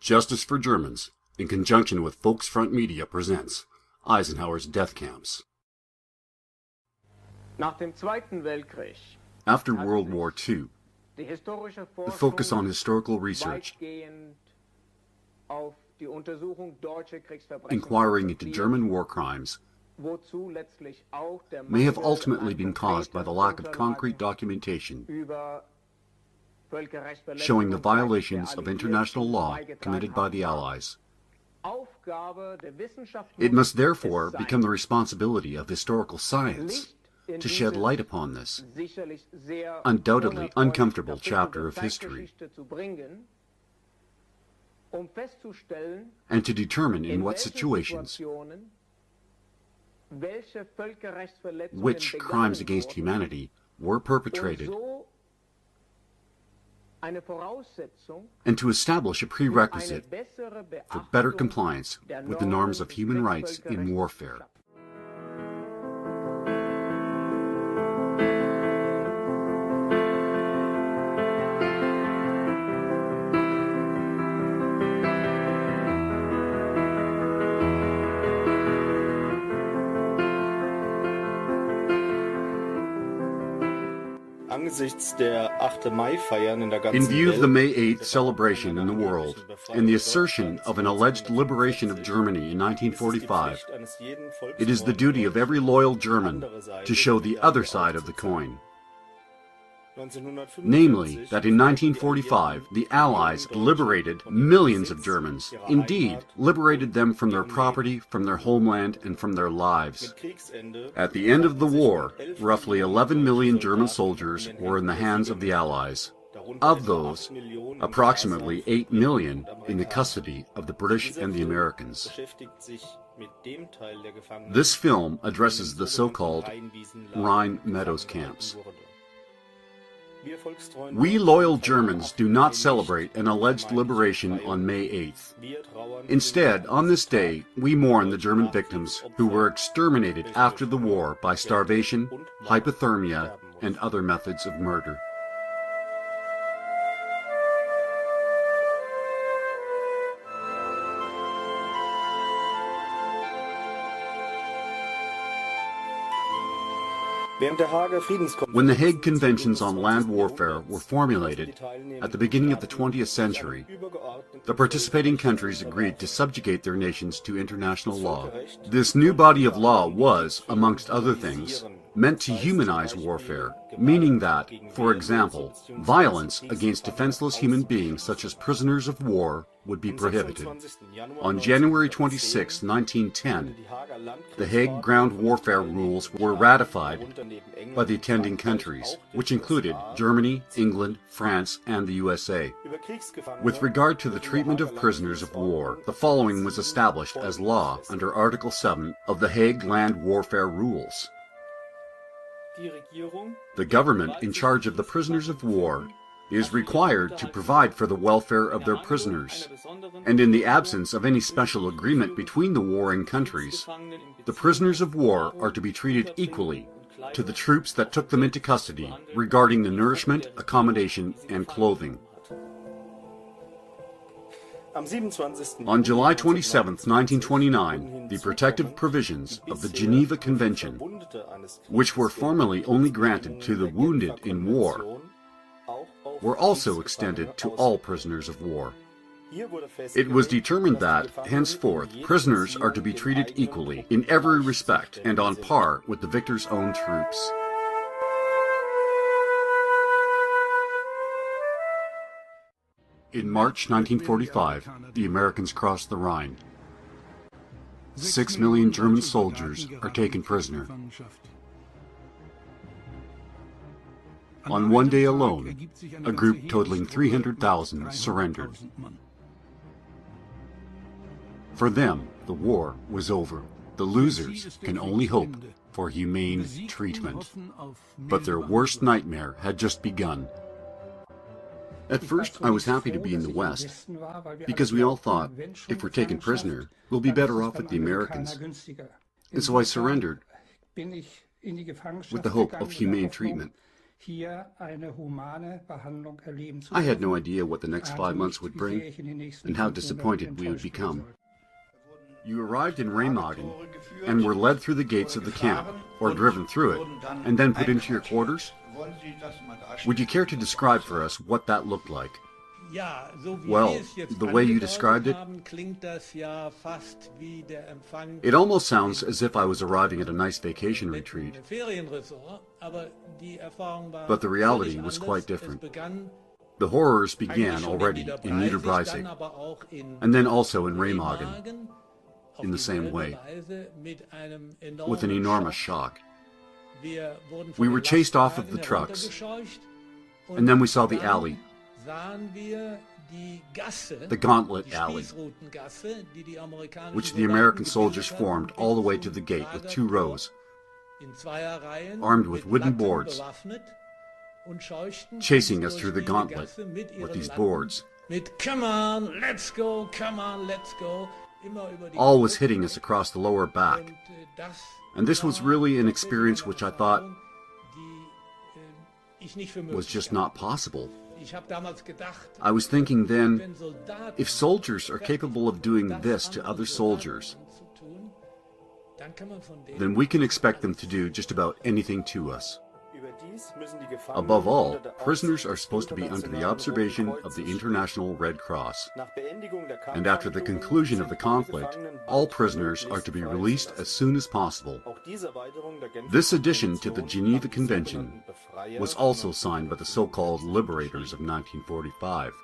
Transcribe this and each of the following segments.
Justice for Germans, in conjunction with Volksfront Media, presents Eisenhower's Death Camps. After World War II, the focus on historical research, inquiring into German war crimes, may have ultimately been caused by the lack of concrete documentation showing the violations of international law committed by the Allies. It must therefore become the responsibility of historical science to shed light upon this, undoubtedly uncomfortable chapter of history, and to determine in what situations which crimes against humanity were perpetrated, and to establish a prerequisite for better compliance with the norms of human rights in warfare. In view of the May 8th celebration in the world and the assertion of an alleged liberation of Germany in 1945, it is the duty of every loyal German to show the other side of the coin. Namely, that in 1945 the Allies liberated millions of Germans, indeed, liberated them from their property, from their homeland, and from their lives. At the end of the war, roughly 11 million German soldiers were in the hands of the Allies. Of those, approximately 8 million in the custody of the British and the Americans. This film addresses the so-called Rhine Meadows camps. We loyal Germans do not celebrate an alleged liberation on May 8th. Instead, on this day, we mourn the German victims who were exterminated after the war by starvation, hypothermia, and other methods of murder. When the Hague Conventions on Land Warfare were formulated at the beginning of the 20th century, the participating countries agreed to subjugate their nations to international law. This new body of law was, amongst other things, meant to humanize warfare, meaning that, for example, violence against defenseless human beings such as prisoners of war would be prohibited. On January 26, 1910, the Hague Ground Warfare Rules were ratified by the attending countries, which included Germany, England, France, and the USA. With regard to the treatment of prisoners of war, the following was established as law under Article 7 of the Hague Land Warfare Rules. The government in charge of the prisoners of war is required to provide for the welfare of their prisoners, and in the absence of any special agreement between the warring countries, the prisoners of war are to be treated equally to the troops that took them into custody regarding the nourishment, accommodation, and clothing. On July 27, 1929, the protective provisions of the Geneva Convention, which were formerly only granted to the wounded in war, were also extended to all prisoners of war. It was determined that, henceforth, prisoners are to be treated equally in every respect and on par with the victor's own troops. In March 1945, the Americans crossed the Rhine. 6 million German soldiers are taken prisoner. On one day alone, a group totaling 300,000 surrendered. For them, the war was over. The losers can only hope for humane treatment. But their worst nightmare had just begun. At first, I was happy to be in the West, because we all thought, if we're taken prisoner, we'll be better off with the Americans. And so I surrendered with the hope of humane treatment. I had no idea what the next 5 months would bring and how disappointed we would become. You arrived in Remagen and were led through the gates of the camp, or driven through it, and then put into your quarters? Would you care to describe for us what that looked like? Well, the way you described it, it almost sounds as if I was arriving at a nice vacation retreat. But the reality was quite different. The horrors began already in Niederbreisig, and then also in Remagen, in the same way, with an enormous shock. We were chased off of the trucks, and then we saw the alley, the Gauntlet Alley, which the American soldiers formed all the way to the gate with 2 rows, armed with wooden boards, chasing us through the gauntlet with these boards. Come on, let's go, come on, let's go. All was hitting us across the lower back, and this was really an experience which I thought was just not possible. I was thinking then, if soldiers are capable of doing this to other soldiers, then we can expect them to do just about anything to us. Above all, prisoners are supposed to be under the observation of the International Red Cross. And after the conclusion of the conflict, all prisoners are to be released as soon as possible. This addition to the Geneva Convention was also signed by the so-called liberators of 1945.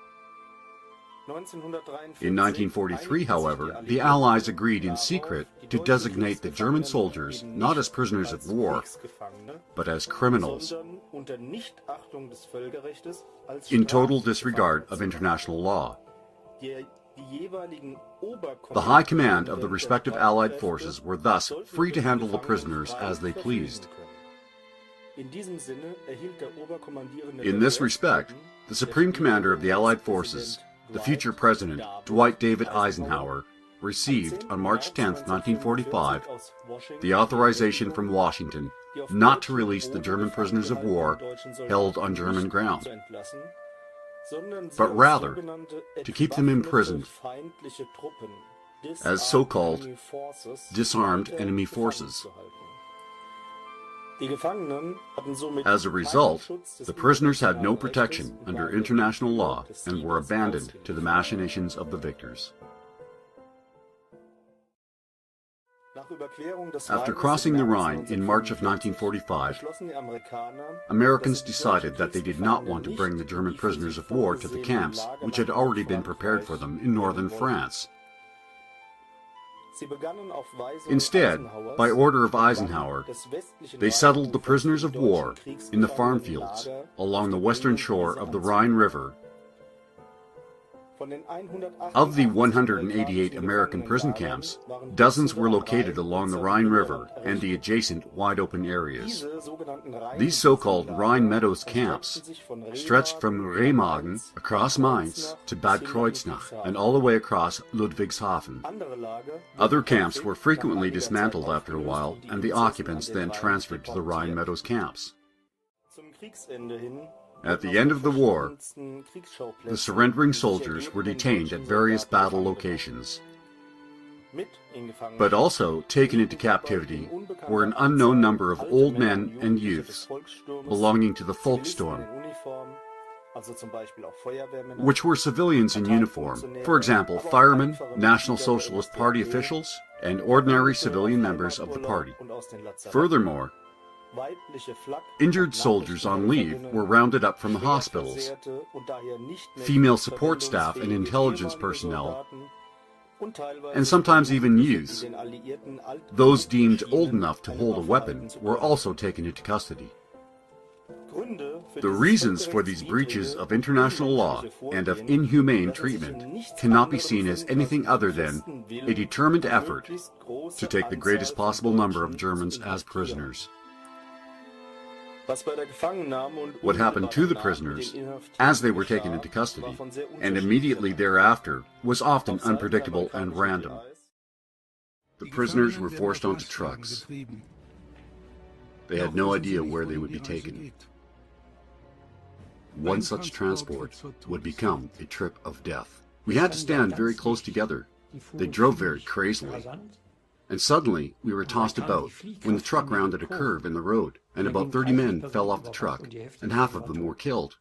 In 1943, however, the Allies agreed in secret to designate the German soldiers not as prisoners of war, but as criminals, in total disregard of international law. The high command of the respective Allied forces were thus free to handle the prisoners as they pleased. In this respect, the Supreme Commander of the Allied forces, the future President, Dwight David Eisenhower, received on March 10, 1945, the authorization from Washington not to release the German prisoners of war held on German ground, but rather to keep them imprisoned as so-called disarmed enemy forces. As a result, the prisoners had no protection under international law and were abandoned to the machinations of the victors. After crossing the Rhine in March of 1945, Americans decided that they did not want to bring the German prisoners of war to the camps which had already been prepared for them in northern France. Instead, by order of Eisenhower, they settled the prisoners of war in the farm fields along the western shore of the Rhine River. Of the 188 American prison camps, dozens were located along the Rhine River and the adjacent wide-open areas. These so-called Rhine Meadows camps stretched from Remagen across Mainz to Bad Kreuznach and all the way across Ludwigshafen. Other camps were frequently dismantled after a while, and the occupants then transferred to the Rhine Meadows camps. At the end of the war, the surrendering soldiers were detained at various battle locations. But also taken into captivity were an unknown number of old men and youths belonging to the Volkssturm, which were civilians in uniform, for example, firemen, National Socialist Party officials, and ordinary civilian members of the party. Furthermore, injured soldiers on leave were rounded up from the hospitals. Female support staff and intelligence personnel, and sometimes even youths, those deemed old enough to hold a weapon, were also taken into custody. The reasons for these breaches of international law and of inhumane treatment cannot be seen as anything other than a determined effort to take the greatest possible number of Germans as prisoners. What happened to the prisoners as they were taken into custody and immediately thereafter was often unpredictable and random. The prisoners were forced onto trucks. They had no idea where they would be taken. one such transport would become a trip of death. We had to stand very close together. They drove very crazily. And suddenly, we were tossed about when the truck rounded a curve in the road, and about 30 men fell off the truck, and half of them were killed.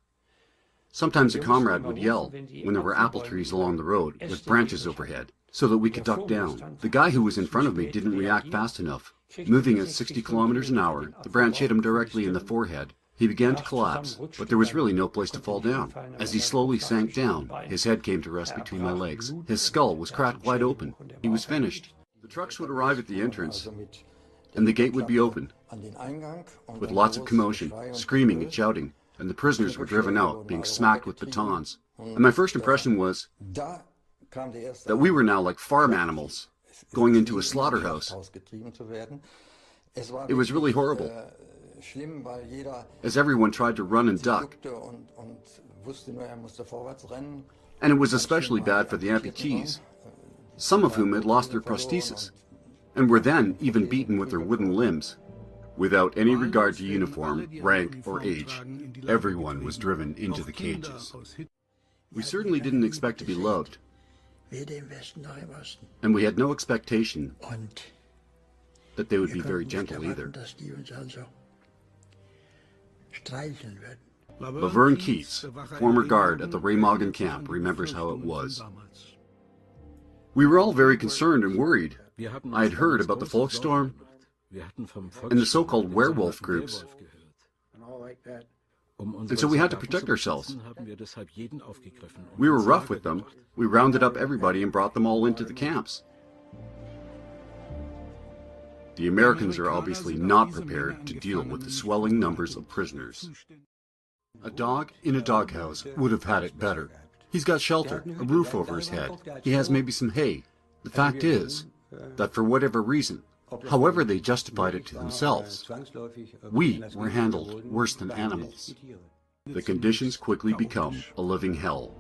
Sometimes a comrade would yell when there were apple trees along the road with branches overhead, so that we could duck down. The guy who was in front of me didn't react fast enough. Moving at 60 kilometers an hour, the branch hit him directly in the forehead. He began to collapse, but there was really no place to fall down. As he slowly sank down, his head came to rest between my legs. His skull was cracked wide open. He was finished. The trucks would arrive at the entrance, and the gate would be opened, with lots of commotion, screaming and shouting, and the prisoners were driven out, being smacked with batons. And my first impression was that we were now like farm animals, going into a slaughterhouse. It was really horrible, as everyone tried to run and duck. And it was especially bad for the amputees, some of whom had lost their prosthesis, and were then even beaten with their wooden limbs. Without any regard to uniform, rank, or age, everyone was driven into the cages. We certainly didn't expect to be loved, and we had no expectation that they would be very gentle either. Laverne Keats, former guard at the Remagen camp, remembers how it was. We were all very concerned and worried. I had heard about the Volkssturm and the so-called werewolf groups, and so we had to protect ourselves. We were rough with them. We rounded up everybody and brought them all into the camps. The Americans are obviously not prepared to deal with the swelling numbers of prisoners. A dog in a doghouse would have had it better. He's got shelter, a roof over his head. He has maybe some hay. The fact is that for whatever reason, however they justified it to themselves, we were handled worse than animals. The conditions quickly become a living hell.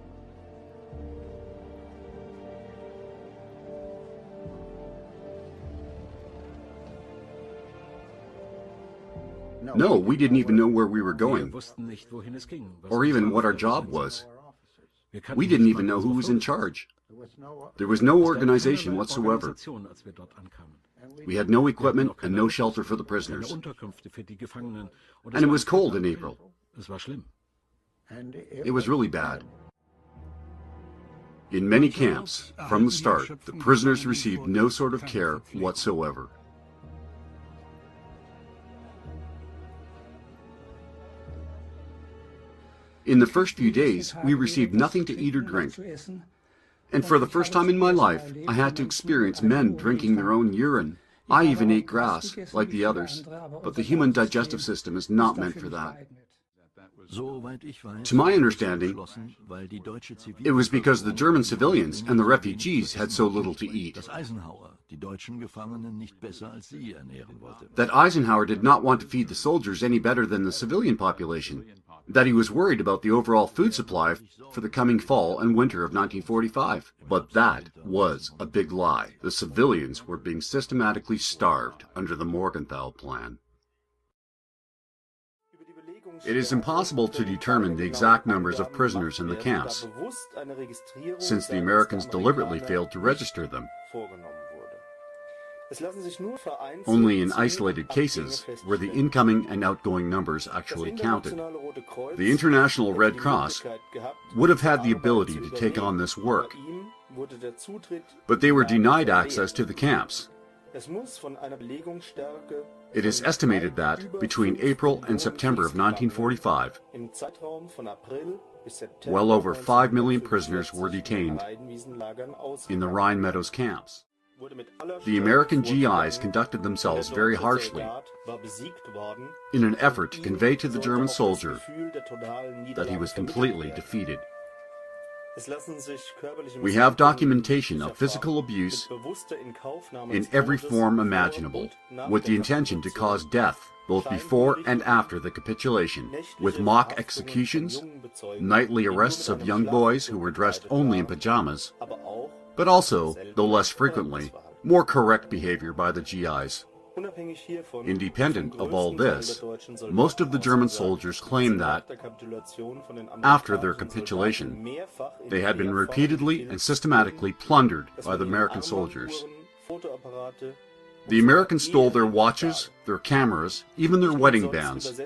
No, we didn't even know where we were going, or even what our job was. We didn't even know who was in charge. There was no organization whatsoever. We had no equipment and no shelter for the prisoners. And it was cold in April. It was really bad. In many camps, from the start, the prisoners received no sort of care whatsoever. In the first few days, we received nothing to eat or drink. And for the first time in my life, I had to experience men drinking their own urine. I even ate grass, like the others, but the human digestive system is not meant for that. To my understanding, it was because the German civilians and the refugees had so little to eat that Eisenhower did not want to feed the soldiers any better than the civilian population, that he was worried about the overall food supply for the coming fall and winter of 1945. But that was a big lie. The civilians were being systematically starved under the Morgenthau Plan. It is impossible to determine the exact numbers of prisoners in the camps, since the Americans deliberately failed to register them. Only in isolated cases were the incoming and outgoing numbers actually counted. The International Red Cross would have had the ability to take on this work, but they were denied access to the camps. It is estimated that, between April and September of 1945, well over 5 million prisoners were detained in the Rhine Meadows camps. The American GIs conducted themselves very harshly in an effort to convey to the German soldier that he was completely defeated. We have documentation of physical abuse in every form imaginable, with the intention to cause death both before and after the capitulation, with mock executions, nightly arrests of young boys who were dressed only in pajamas, but also, though less frequently, more correct behavior by the GIs. Independent of all this, most of the German soldiers claim that, after their capitulation, they had been repeatedly and systematically plundered by the American soldiers. The Americans stole their watches, their cameras, even their wedding bands.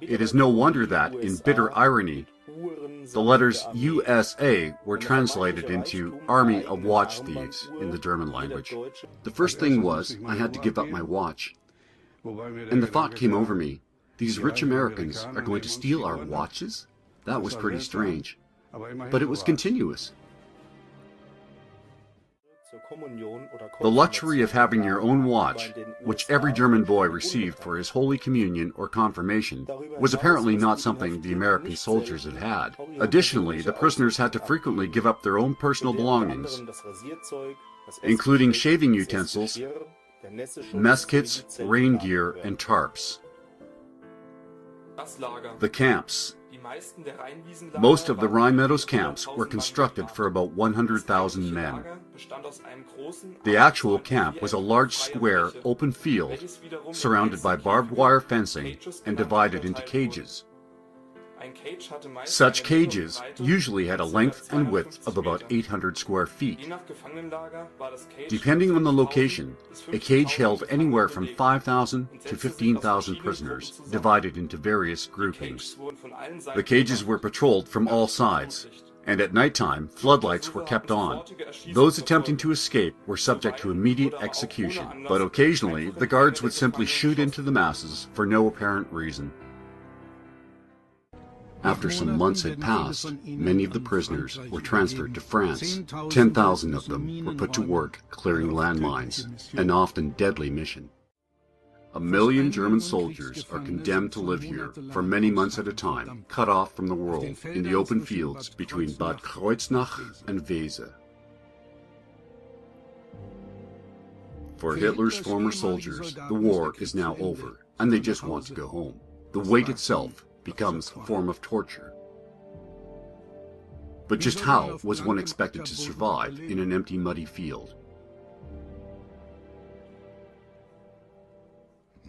It is no wonder that, in bitter irony, the letters USA were translated into Army of Watch Thieves in the German language. The first thing was, I had to give up my watch. And the thought came over me, these rich Americans are going to steal our watches? That was pretty strange. But it was continuous. The luxury of having your own watch, which every German boy received for his Holy Communion or confirmation, was apparently not something the American soldiers had had. Additionally, the prisoners had to frequently give up their own personal belongings, including shaving utensils, mess kits, rain gear, and tarps. The camps. Most of the Rhine Meadows camps were constructed for about 100,000 men. The actual camp was a large square, open field, surrounded by barbed wire fencing and divided into cages. Such cages usually had a length and width of about 800 square feet. Depending on the location, a cage held anywhere from 5,000 to 15,000 prisoners, divided into various groupings. The cages were patrolled from all sides, and at nighttime, floodlights were kept on. Those attempting to escape were subject to immediate execution, but occasionally the guards would simply shoot into the masses for no apparent reason. After some months had passed, many of the prisoners were transferred to France. 10,000 of them were put to work clearing landmines, an often deadly mission. 1 million German soldiers are condemned to live here for many months at a time, cut off from the world in the open fields between Bad Kreuznach and Wese. For Hitler's former soldiers, the war is now over, and they just want to go home. The wait itself becomes a form of torture. But just how was one expected to survive in an empty, muddy field?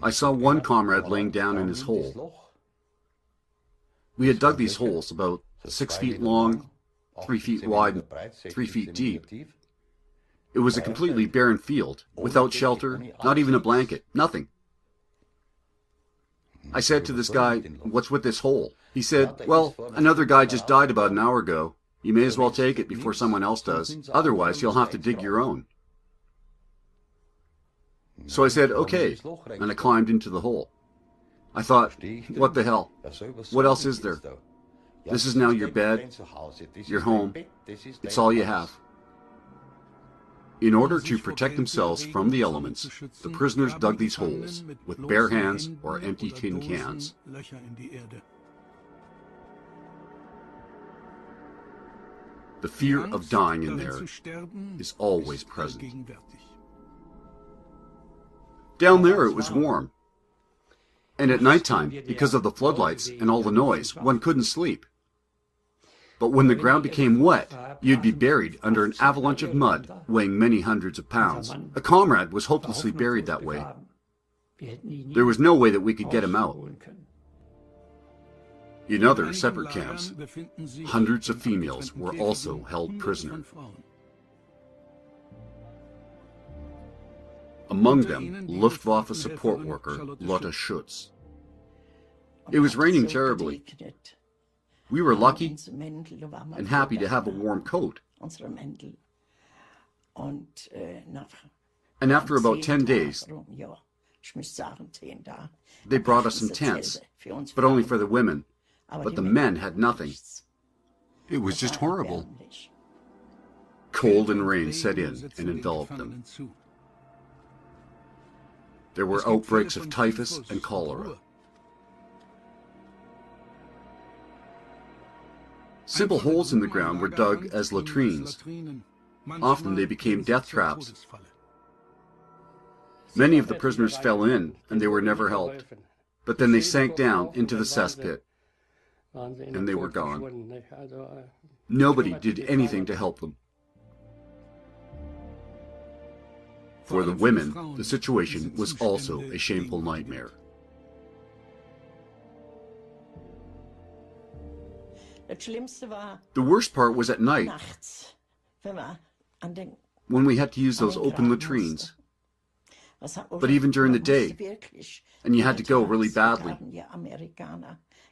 I saw one comrade laying down in his hole. We had dug these holes about 6 feet long, 3 feet wide, and 3 feet deep. It was a completely barren field, without shelter, not even a blanket, nothing. I said to this guy, "What's with this hole?" He said, "Well, another guy just died about an hour ago. You may as well take it before someone else does. Otherwise, you'll have to dig your own." So I said, "Okay," and I climbed into the hole. I thought, what the hell? What else is there? This is now your bed, your home. It's all you have. In order to protect themselves from the elements, the prisoners dug these holes with bare hands or empty tin cans. The fear of dying in there is always present. Down there it was warm. And at nighttime, because of the floodlights and all the noise, one couldn't sleep. But when the ground became wet, you'd be buried under an avalanche of mud weighing many hundreds of pounds. A comrade was hopelessly buried that way. There was no way that we could get him out. In other separate camps, hundreds of females were also held prisoner. Among them, Luftwaffe support worker Lotte Schutz. It was raining terribly. We were lucky and happy to have a warm coat. And after about 10 days, they brought us some tents, but only for the women. But the men had nothing. It was just horrible. Cold and rain set in and enveloped them. There were outbreaks of typhus and cholera. Simple holes in the ground were dug as latrines. Often they became death traps. Many of the prisoners fell in, and they were never helped. But then they sank down into the cesspit, and they were gone. Nobody did anything to help them. For the women, the situation was also a shameful nightmare. The worst part was at night, when we had to use those open latrines. But even during the day, and you had to go really badly,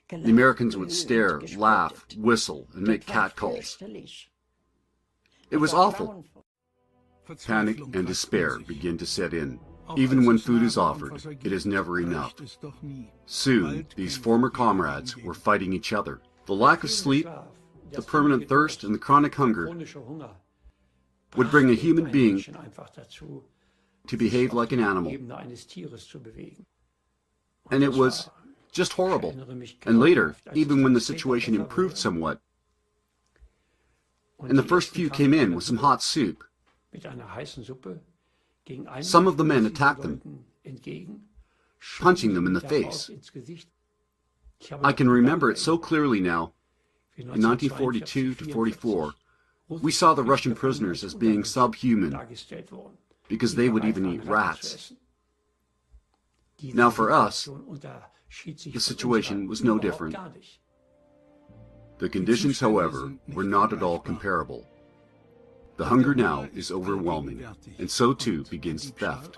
the Americans would stare, laugh, whistle, and make catcalls. It was awful. Panic and despair begin to set in. Even when food is offered, it is never enough. Soon, these former comrades were fighting each other. The lack of sleep, the permanent thirst, and the chronic hunger would bring a human being to behave like an animal. And it was just horrible. And later, even when the situation improved somewhat, and the first few came in with some hot soup, some of the men attacked them, punching them in the face. I can remember it so clearly now. In 1942 to 44, we saw the Russian prisoners as being subhuman because they would even eat rats. Now for us, the situation was no different. The conditions, however, were not at all comparable. The hunger now is overwhelming, and so too begins theft.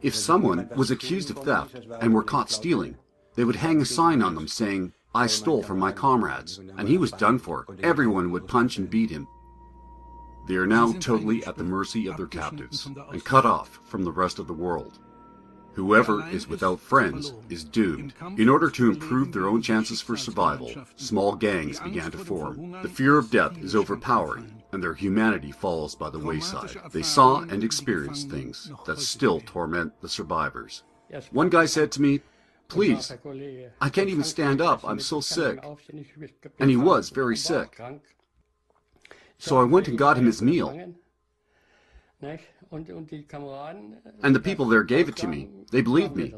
If someone was accused of theft and were caught stealing, they would hang a sign on them saying, "I stole from my comrades," and he was done for. Everyone would punch and beat him. They are now totally at the mercy of their captives and cut off from the rest of the world. Whoever is without friends is doomed. In order to improve their own chances for survival, small gangs began to form. The fear of death is overpowering, and their humanity falls by the wayside. They saw and experienced things that still torment the survivors. One guy said to me, "Please, I can't even stand up, I'm so sick." And he was very sick. So I went and got him his meal. And the people there gave it to me. They believed me.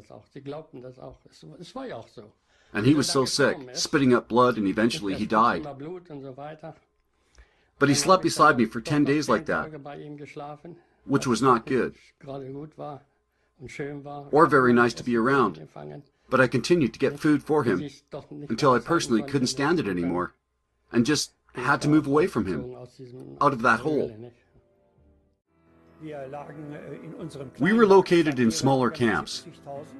And he was so sick, spitting up blood, and eventually he died. But he slept beside me for 10 days like that, which was not good, or very nice to be around. But I continued to get food for him until I personally couldn't stand it anymore, and just had to move away from him, out of that hole. We were located in smaller camps.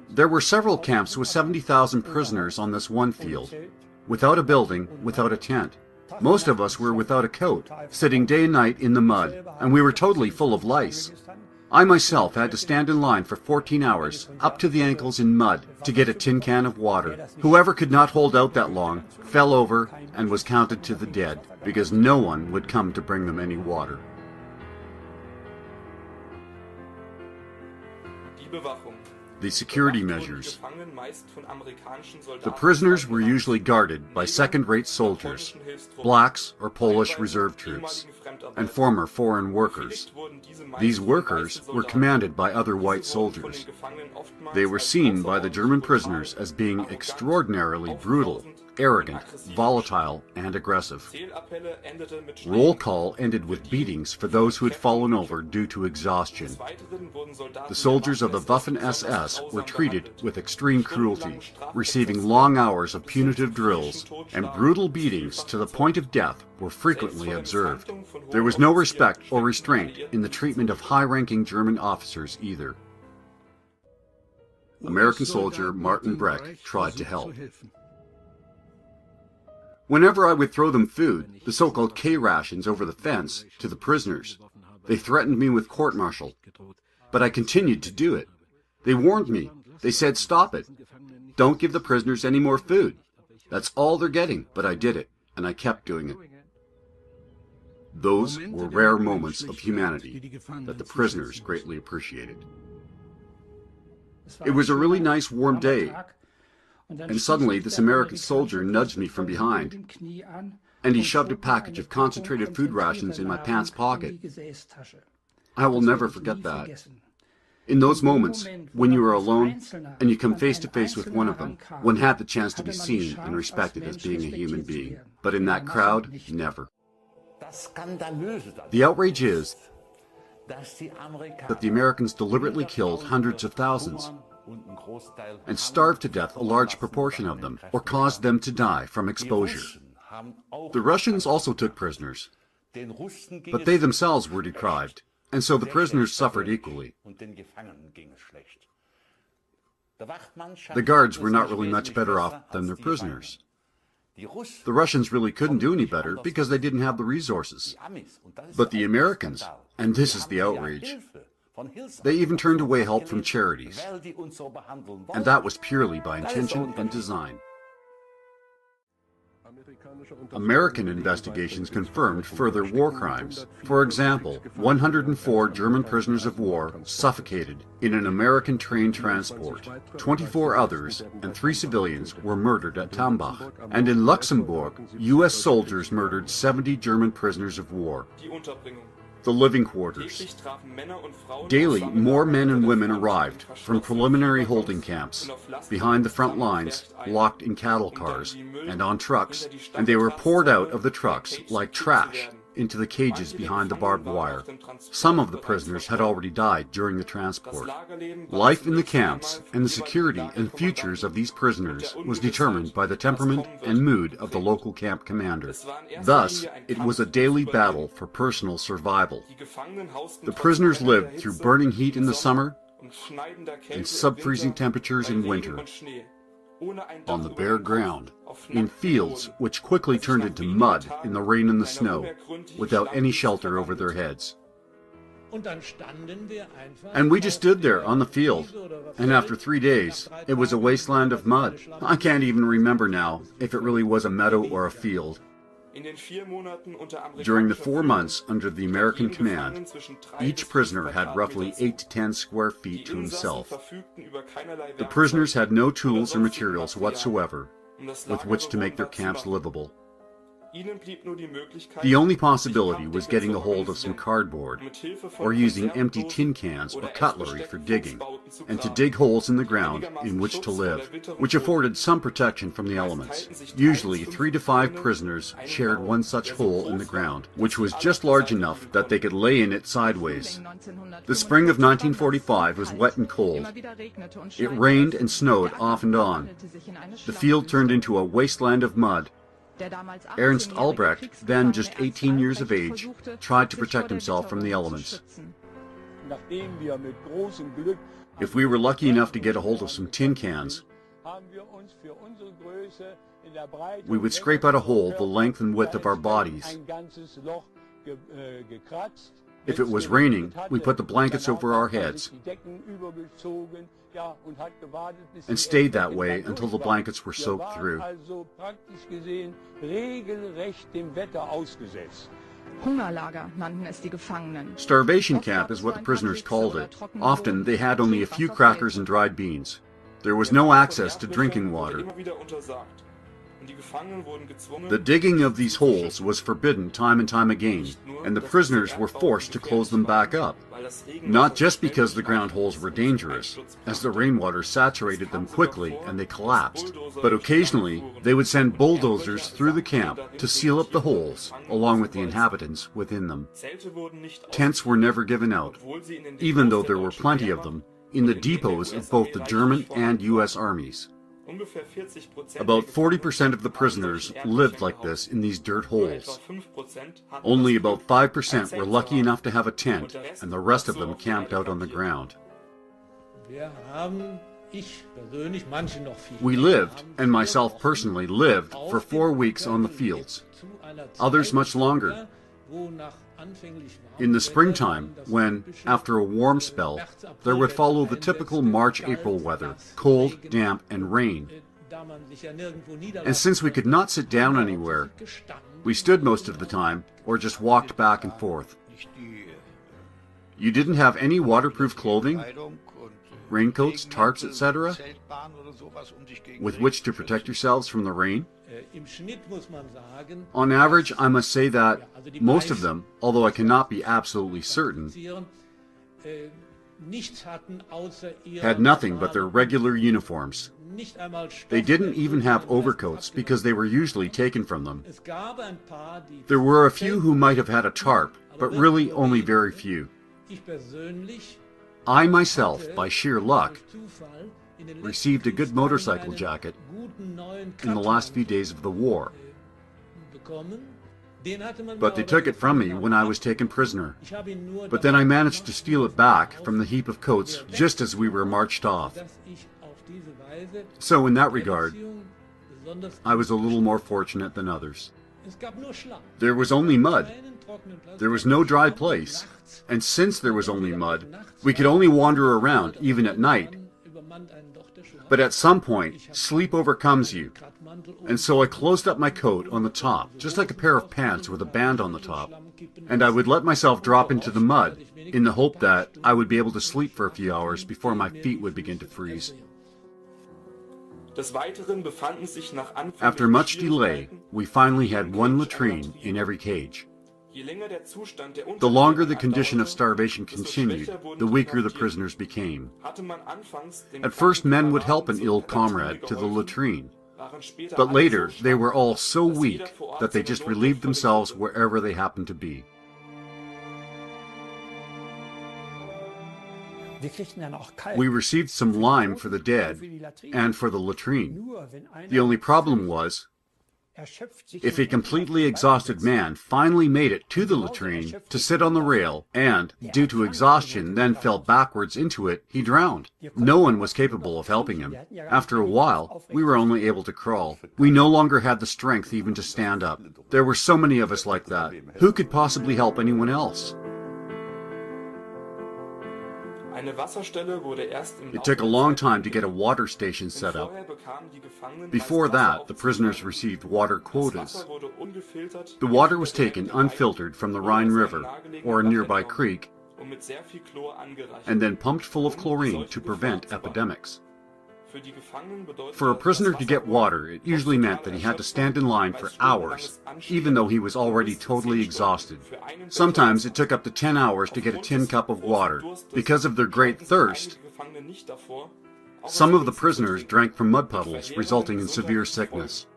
There were several camps with 70,000 prisoners on this one field, without a building, without a tent. Most of us were without a coat, sitting day and night in the mud, and we were totally full of lice. I myself had to stand in line for 14 hours, up to the ankles in mud, to get a tin can of water. Whoever could not hold out that long fell over and was counted to the dead, because no one would come to bring them any water. The security measures. The prisoners were usually guarded by second-rate soldiers, blacks or Polish reserve troops, and former foreign workers. These workers were commanded by other white soldiers. They were seen by the German prisoners as being extraordinarily brutal, arrogant, volatile, and aggressive. Roll call ended with beatings for those who had fallen over due to exhaustion. The soldiers of the Waffen-SS were treated with extreme cruelty, receiving long hours of punitive drills, and brutal beatings to the point of death were frequently observed. There was no respect or restraint in the treatment of high-ranking German officers either. American soldier Martin Breck tried to help. Whenever I would throw them food, the so-called K-rations over the fence, to the prisoners, they threatened me with court-martial. But I continued to do it. They warned me. They said, "Stop it. Don't give the prisoners any more food. That's all they're getting." But I did it, and I kept doing it. Those were rare moments of humanity that the prisoners greatly appreciated. It was a really nice warm day, and suddenly this American soldier nudged me from behind, and he shoved a package of concentrated food rations in my pants pocket. I will never forget that. In those moments, when you are alone and you come face to face with one of them, one had the chance to be seen and respected as being a human being. But in that crowd, never. The outrage is that the Americans deliberately killed hundreds of thousands and starved to death a large proportion of them, or caused them to die from exposure. The Russians also took prisoners, but they themselves were deprived, and so the prisoners suffered equally. The guards were not really much better off than their prisoners. The Russians really couldn't do any better because they didn't have the resources. But the Americans, and this is the outrage, they even turned away help from charities, and that was purely by intention and design. American investigations confirmed further war crimes. For example, 104 German prisoners of war suffocated in an American train transport. 24 others and 3 civilians were murdered at Tambach. And in Luxembourg, U.S. soldiers murdered 70 German prisoners of war. The living quarters. Daily, more men and women arrived from preliminary holding camps, behind the front lines, locked in cattle cars, and on trucks, and they were poured out of the trucks like trash into the cages behind the barbed wire. Some of the prisoners had already died during the transport. Life in the camps and the security and futures of these prisoners was determined by the temperament and mood of the local camp commander. Thus, it was a daily battle for personal survival. The prisoners lived through burning heat in the summer and sub-freezing temperatures in winter, on the bare ground, in fields which quickly turned into mud in the rain and the snow, without any shelter over their heads. And we just stood there on the field, and after 3 days, it was a wasteland of mud. I can't even remember now if it really was a meadow or a field. During the 4 months under the American command, each prisoner had roughly 8 to 10 square feet to himself. The prisoners had no tools or materials whatsoever with which to make their camps livable. The only possibility was getting a hold of some cardboard, or using empty tin cans or cutlery for digging, and to dig holes in the ground in which to live, which afforded some protection from the elements. Usually 3 to 5 prisoners shared one such hole in the ground, which was just large enough that they could lay in it sideways. The spring of 1945 was wet and cold. It rained and snowed off and on. The field turned into a wasteland of mud. Ernst Albrecht, then just 18 years of age, tried to protect himself from the elements. If we were lucky enough to get a hold of some tin cans, we would scrape out a hole the length and width of our bodies. If it was raining, we put the blankets over our heads and stayed that way until the blankets were soaked through. Starvation camp is what the prisoners called it. Often they had only a few crackers and dried beans. There was no access to drinking water. The digging of these holes was forbidden time and time again, and the prisoners were forced to close them back up. Not just because the ground holes were dangerous, as the rainwater saturated them quickly and they collapsed, but occasionally they would send bulldozers through the camp to seal up the holes, along with the inhabitants within them. Tents were never given out, even though there were plenty of them, in the depots of both the German and U.S. armies. About 40% of the prisoners lived like this in these dirt holes. Only about 5% were lucky enough to have a tent, and the rest of them camped out on the ground. We lived, and myself personally lived, for 4 weeks on the fields, others much longer. In the springtime, when, after a warm spell, there would follow the typical March-April weather, cold, damp, and rain. And since we could not sit down anywhere, we stood most of the time, or just walked back and forth. You didn't have any waterproof clothing, raincoats, tarps, etc., with which to protect yourselves from the rain? On average, I must say that most of them, although I cannot be absolutely certain, had nothing but their regular uniforms. They didn't even have overcoats because they were usually taken from them. There were a few who might have had a tarp, but really only very few. I myself, by sheer luck, received a good motorcycle jacket in the last few days of the war. But they took it from me when I was taken prisoner. But then I managed to steal it back from the heap of coats just as we were marched off. So in that regard, I was a little more fortunate than others. There was only mud. There was no dry place. And since there was only mud, we could only wander around, even at night. But at some point, sleep overcomes you. And so I closed up my coat on the top, just like a pair of pants with a band on the top, and I would let myself drop into the mud, in the hope that I would be able to sleep for a few hours before my feet would begin to freeze. After much delay, we finally had one latrine in every cage. The longer the condition of starvation continued, the weaker the prisoners became. At first, men would help an ill comrade to the latrine, but later they were all so weak that they just relieved themselves wherever they happened to be. We received some lime for the dead and for the latrine. The only problem was, if a completely exhausted man finally made it to the latrine to sit on the rail and, due to exhaustion, then fell backwards into it, he drowned. No one was capable of helping him. After a while, we were only able to crawl. We no longer had the strength even to stand up. There were so many of us like that. Who could possibly help anyone else? It took a long time to get a water station set up. Before that, the prisoners received water quotas. The water was taken unfiltered from the Rhine River or a nearby creek and then pumped full of chlorine to prevent epidemics. For a prisoner to get water, it usually meant that he had to stand in line for hours, even though he was already totally exhausted. Sometimes it took up to 10 hours to get a tin cup of water. Because of their great thirst, some of the prisoners drank from mud puddles, resulting in severe sickness.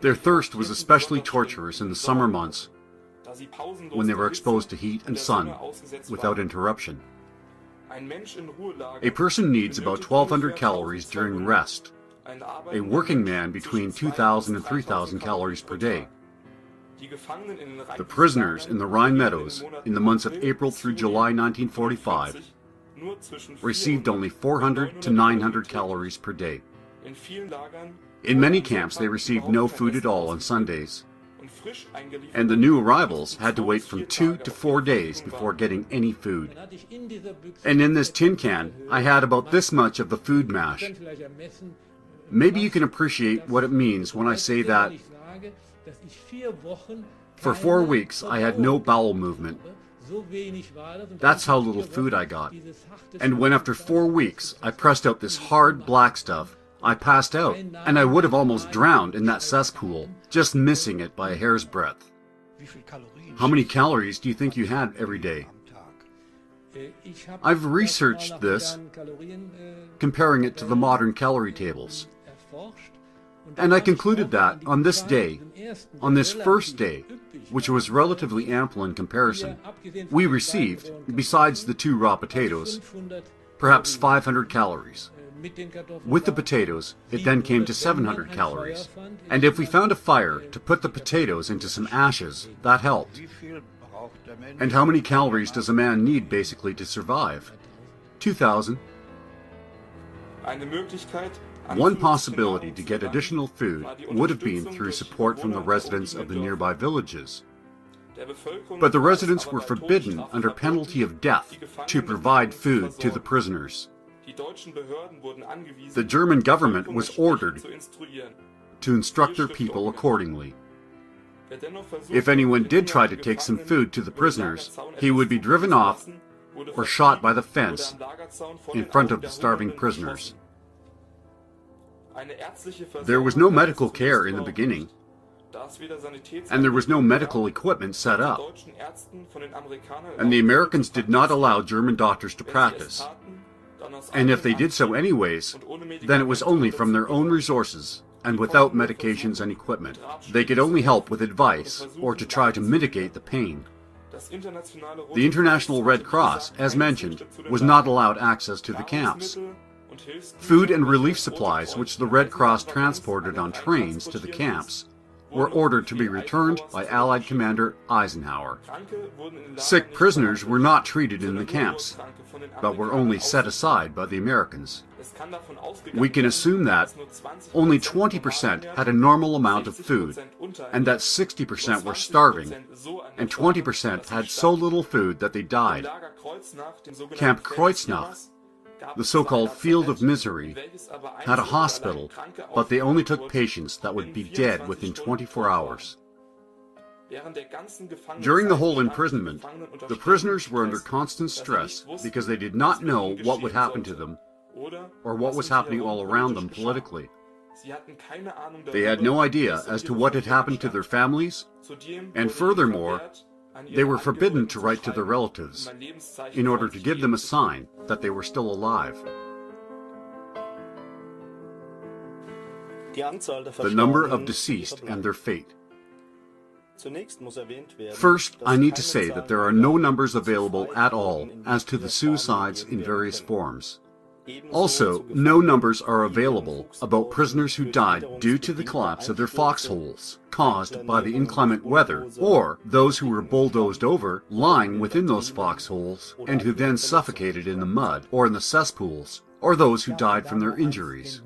Their thirst was especially torturous in the summer months, when they were exposed to heat and sun without interruption. A person needs about 1,200 calories during rest, a working man between 2,000 and 3,000 calories per day. The prisoners in the Rhine Meadows in the months of April through July 1945 received only 400 to 900 calories per day. In many camps they received no food at all on Sundays, and the new arrivals had to wait from 2 to 4 days before getting any food. And in this tin can, I had about this much of the food mash. Maybe you can appreciate what it means when I say that for 4 weeks I had no bowel movement. That's how little food I got. And when after 4 weeks I pressed out this hard black stuff, I passed out, and I would have almost drowned in that cesspool, just missing it by a hair's breadth. How many calories do you think you had every day? I've researched this, comparing it to the modern calorie tables. And I concluded that on this day, on this first day, which was relatively ample in comparison, we received, besides the 2 raw potatoes, perhaps 500 calories. With the potatoes, it then came to 700 calories. And if we found a fire to put the potatoes into some ashes, that helped. And how many calories does a man need basically to survive? 2,000. One possibility to get additional food would have been through support from the residents of the nearby villages. But the residents were forbidden under penalty of death to provide food to the prisoners. The German government was ordered to instruct their people accordingly. If anyone did try to take some food to the prisoners, he would be driven off or shot by the fence in front of the starving prisoners. There was no medical care in the beginning. and there was no medical equipment set up. And the Americans did not allow German doctors to practice. And if they did so anyways, then it was only from their own resources and without medications and equipment. They could only help with advice or to try to mitigate the pain. The International Red Cross, as mentioned, was not allowed access to the camps. Food and relief supplies, which the Red Cross transported on trains to the camps, were ordered to be returned by Allied Commander Eisenhower. Sick prisoners were not treated in the camps, but were only set aside by the Americans. We can assume that only 20% had a normal amount of food, and that 60% were starving, and 20% had so little food that they died. Camp Kreuznach, the so-called Field of Misery, had a hospital, but they only took patients that would be dead within 24 hours. During the whole imprisonment, the prisoners were under constant stress because they did not know what would happen to them or what was happening all around them politically. They had no idea as to what had happened to their families, and furthermore, they were forbidden to write to their relatives in order to give them a sign that they were still alive. The number of deceased and their fate. First, I need to say that there are no numbers available at all as to the suicides in various forms. Also, no numbers are available about prisoners who died due to the collapse of their foxholes caused by the inclement weather, or those who were bulldozed over lying within those foxholes and who then suffocated in the mud or in the cesspools, or those who died from their injuries.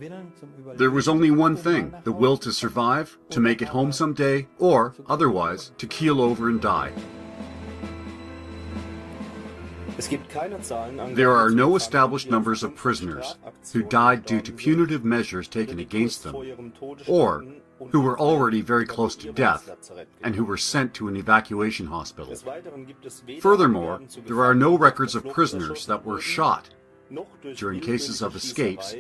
There was only one thing: the will to survive, to make it home someday, or, otherwise, to keel over and die. There are no established numbers of prisoners who died due to punitive measures taken against them, or who were already very close to death and who were sent to an evacuation hospital. Furthermore, there are no records of prisoners that were shot during cases of escapes,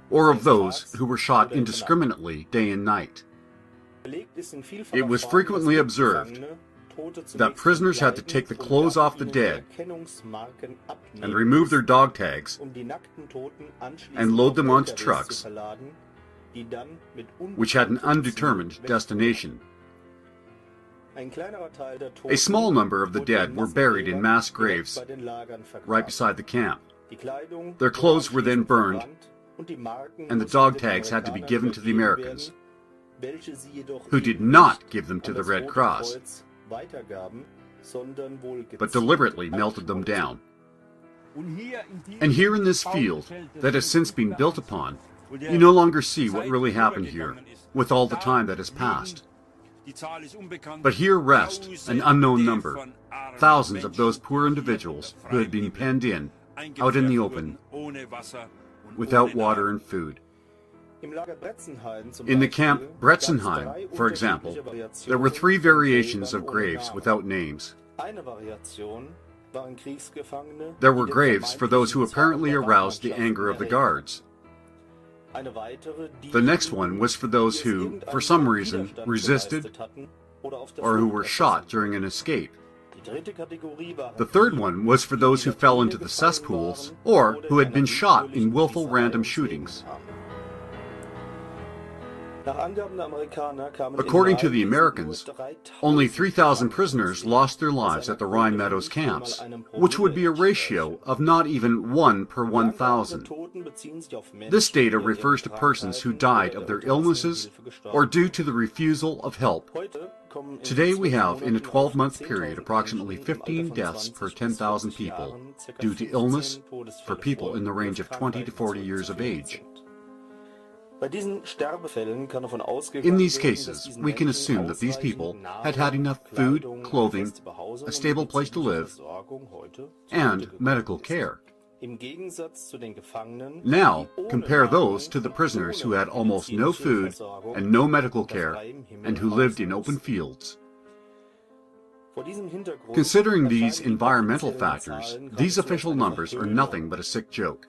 or of those who were shot indiscriminately day and night. It was frequently observed that prisoners had to take the clothes off the dead and remove their dog tags and load them onto trucks which had an undetermined destination. A small number of the dead were buried in mass graves right beside the camp. Their clothes were then burned, and the dog tags had to be given to the Americans, who did not give them to the Red Cross, but deliberately melted them down. And here in this field that has since been built upon, you no longer see what really happened here, with all the time that has passed. But here rest an unknown number, thousands of those poor individuals who had been penned in, out in the open, without water and food. In the camp Bretzenheim, for example, there were 3 variations of graves without names. There were graves for those who apparently aroused the anger of the guards. The next one was for those who, for some reason, resisted or who were shot during an escape. The third one was for those who fell into the cesspools or who had been shot in willful random shootings. According to the Americans, only 3,000 prisoners lost their lives at the Rhine Meadows camps, which would be a ratio of not even 1 per 1,000. This data refers to persons who died of their illnesses or due to the refusal of help. Today we have, in a 12-month period, approximately 15 deaths per 10,000 people due to illness for people in the range of 20 to 40 years of age. In these cases, we can assume that these people had had enough food, clothing, a stable place to live, and medical care. Now, compare those to the prisoners who had almost no food and no medical care and who lived in open fields. Considering these environmental factors, these official numbers are nothing but a sick joke.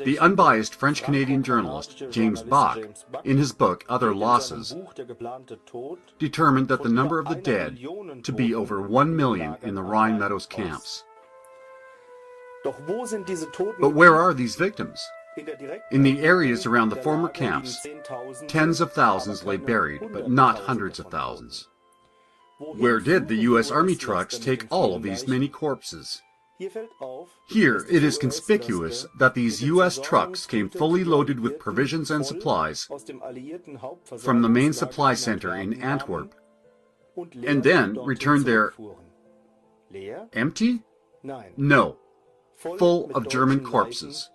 The unbiased French-Canadian journalist James Bach, in his book Other Losses, determined that the number of the dead to be over 1 million in the Rhine Meadows camps. But where are these victims? In the areas around the former camps, tens of thousands lay buried, but not hundreds of thousands. Where did the U.S. Army trucks take all of these many corpses? Here it is conspicuous that these U.S. trucks came fully loaded with provisions and supplies from the main supply center in Antwerp, and then returned there empty? No, full of German corpses.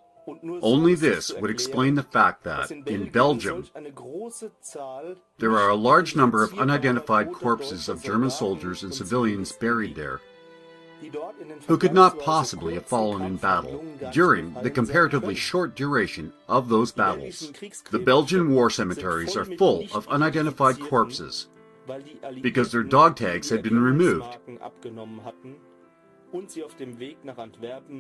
Only this would explain the fact that, in Belgium, there are a large number of unidentified corpses of German soldiers and civilians buried there, who could not possibly have fallen in battle during the comparatively short duration of those battles. The Belgian war cemeteries are full of unidentified corpses because their dog tags had been removed,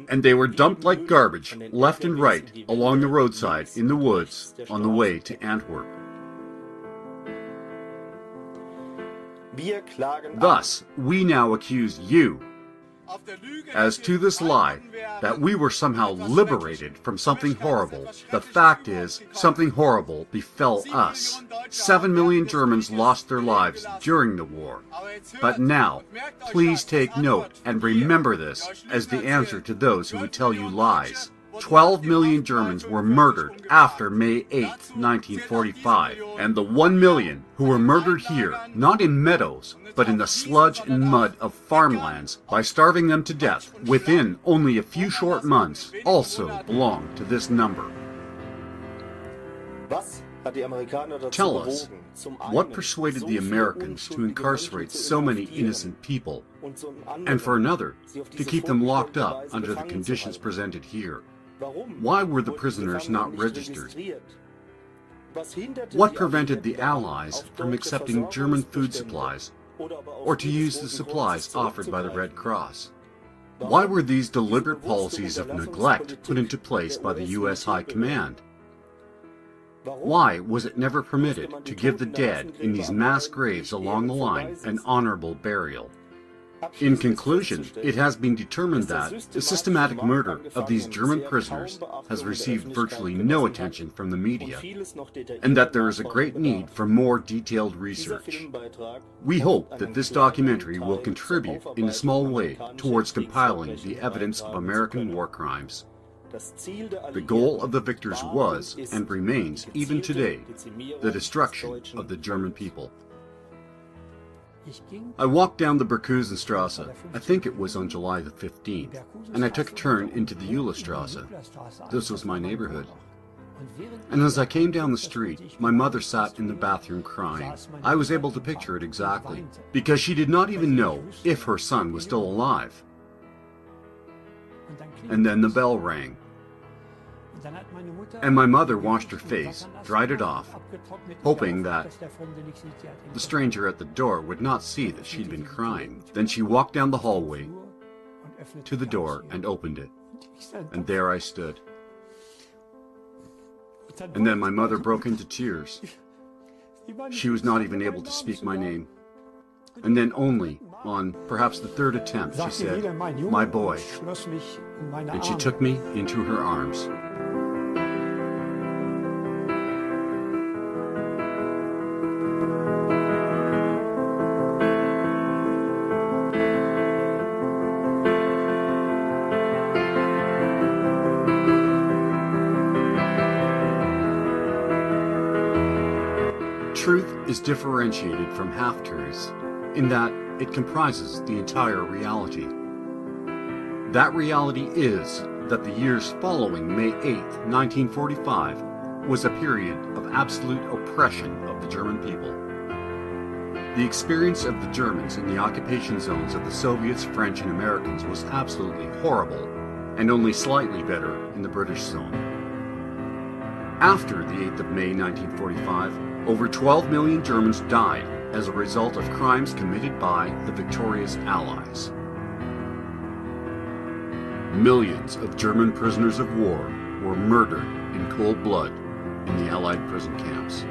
and they were dumped like garbage left and right along the roadside in the woods on the way to Antwerp. Thus, we now accuse you, as to this lie, that we were somehow liberated from something horrible. The fact is, something horrible befell us. 7 million Germans lost their lives during the war. But now, please take note and remember this as the answer to those who would tell you lies. 12 million Germans were murdered after May 8, 1945, and the 1 million who were murdered here, not in meadows, but in the sludge and mud of farmlands by starving them to death within only a few short months, also belong to this number. Tell us, what persuaded the Americans to incarcerate so many innocent people, and for another, to keep them locked up under the conditions presented here? Why were the prisoners not registered? What prevented the Allies from accepting German food supplies, or to use the supplies offered by the Red Cross? Why were these deliberate policies of neglect put into place by the U.S. High Command? Why was it never permitted to give the dead in these mass graves along the line an honorable burial? In conclusion, it has been determined that the systematic murder of these German prisoners has received virtually no attention from the media, and that there is a great need for more detailed research. We hope that this documentary will contribute in a small way towards compiling the evidence of American war crimes. The goal of the victors was, and remains even today, the destruction of the German people. I walked down the Berkusenstrasse, I think it was on July the 15th, and I took a turn into the Eulerstrasse. This was my neighborhood. And as I came down the street, my mother sat in the bathroom crying. I was able to picture it exactly, because she did not even know if her son was still alive. And then the bell rang. And my mother washed her face, dried it off, hoping that the stranger at the door would not see that she'd been crying. Then she walked down the hallway to the door and opened it. And there I stood. And then my mother broke into tears. She was not even able to speak my name. And then only, on perhaps the third attempt, she said, "My boy." And she took me into her arms. Truth is differentiated from half-truths in that it comprises the entire reality. That reality is that the years following May 8, 1945 was a period of absolute oppression of the German people. The experience of the Germans in the occupation zones of the Soviets, French, and Americans was absolutely horrible, and only slightly better in the British zone. After the 8th of May 1945, over 12 million Germans died as a result of crimes committed by the victorious Allies. Millions of German prisoners of war were murdered in cold blood in the Allied prison camps.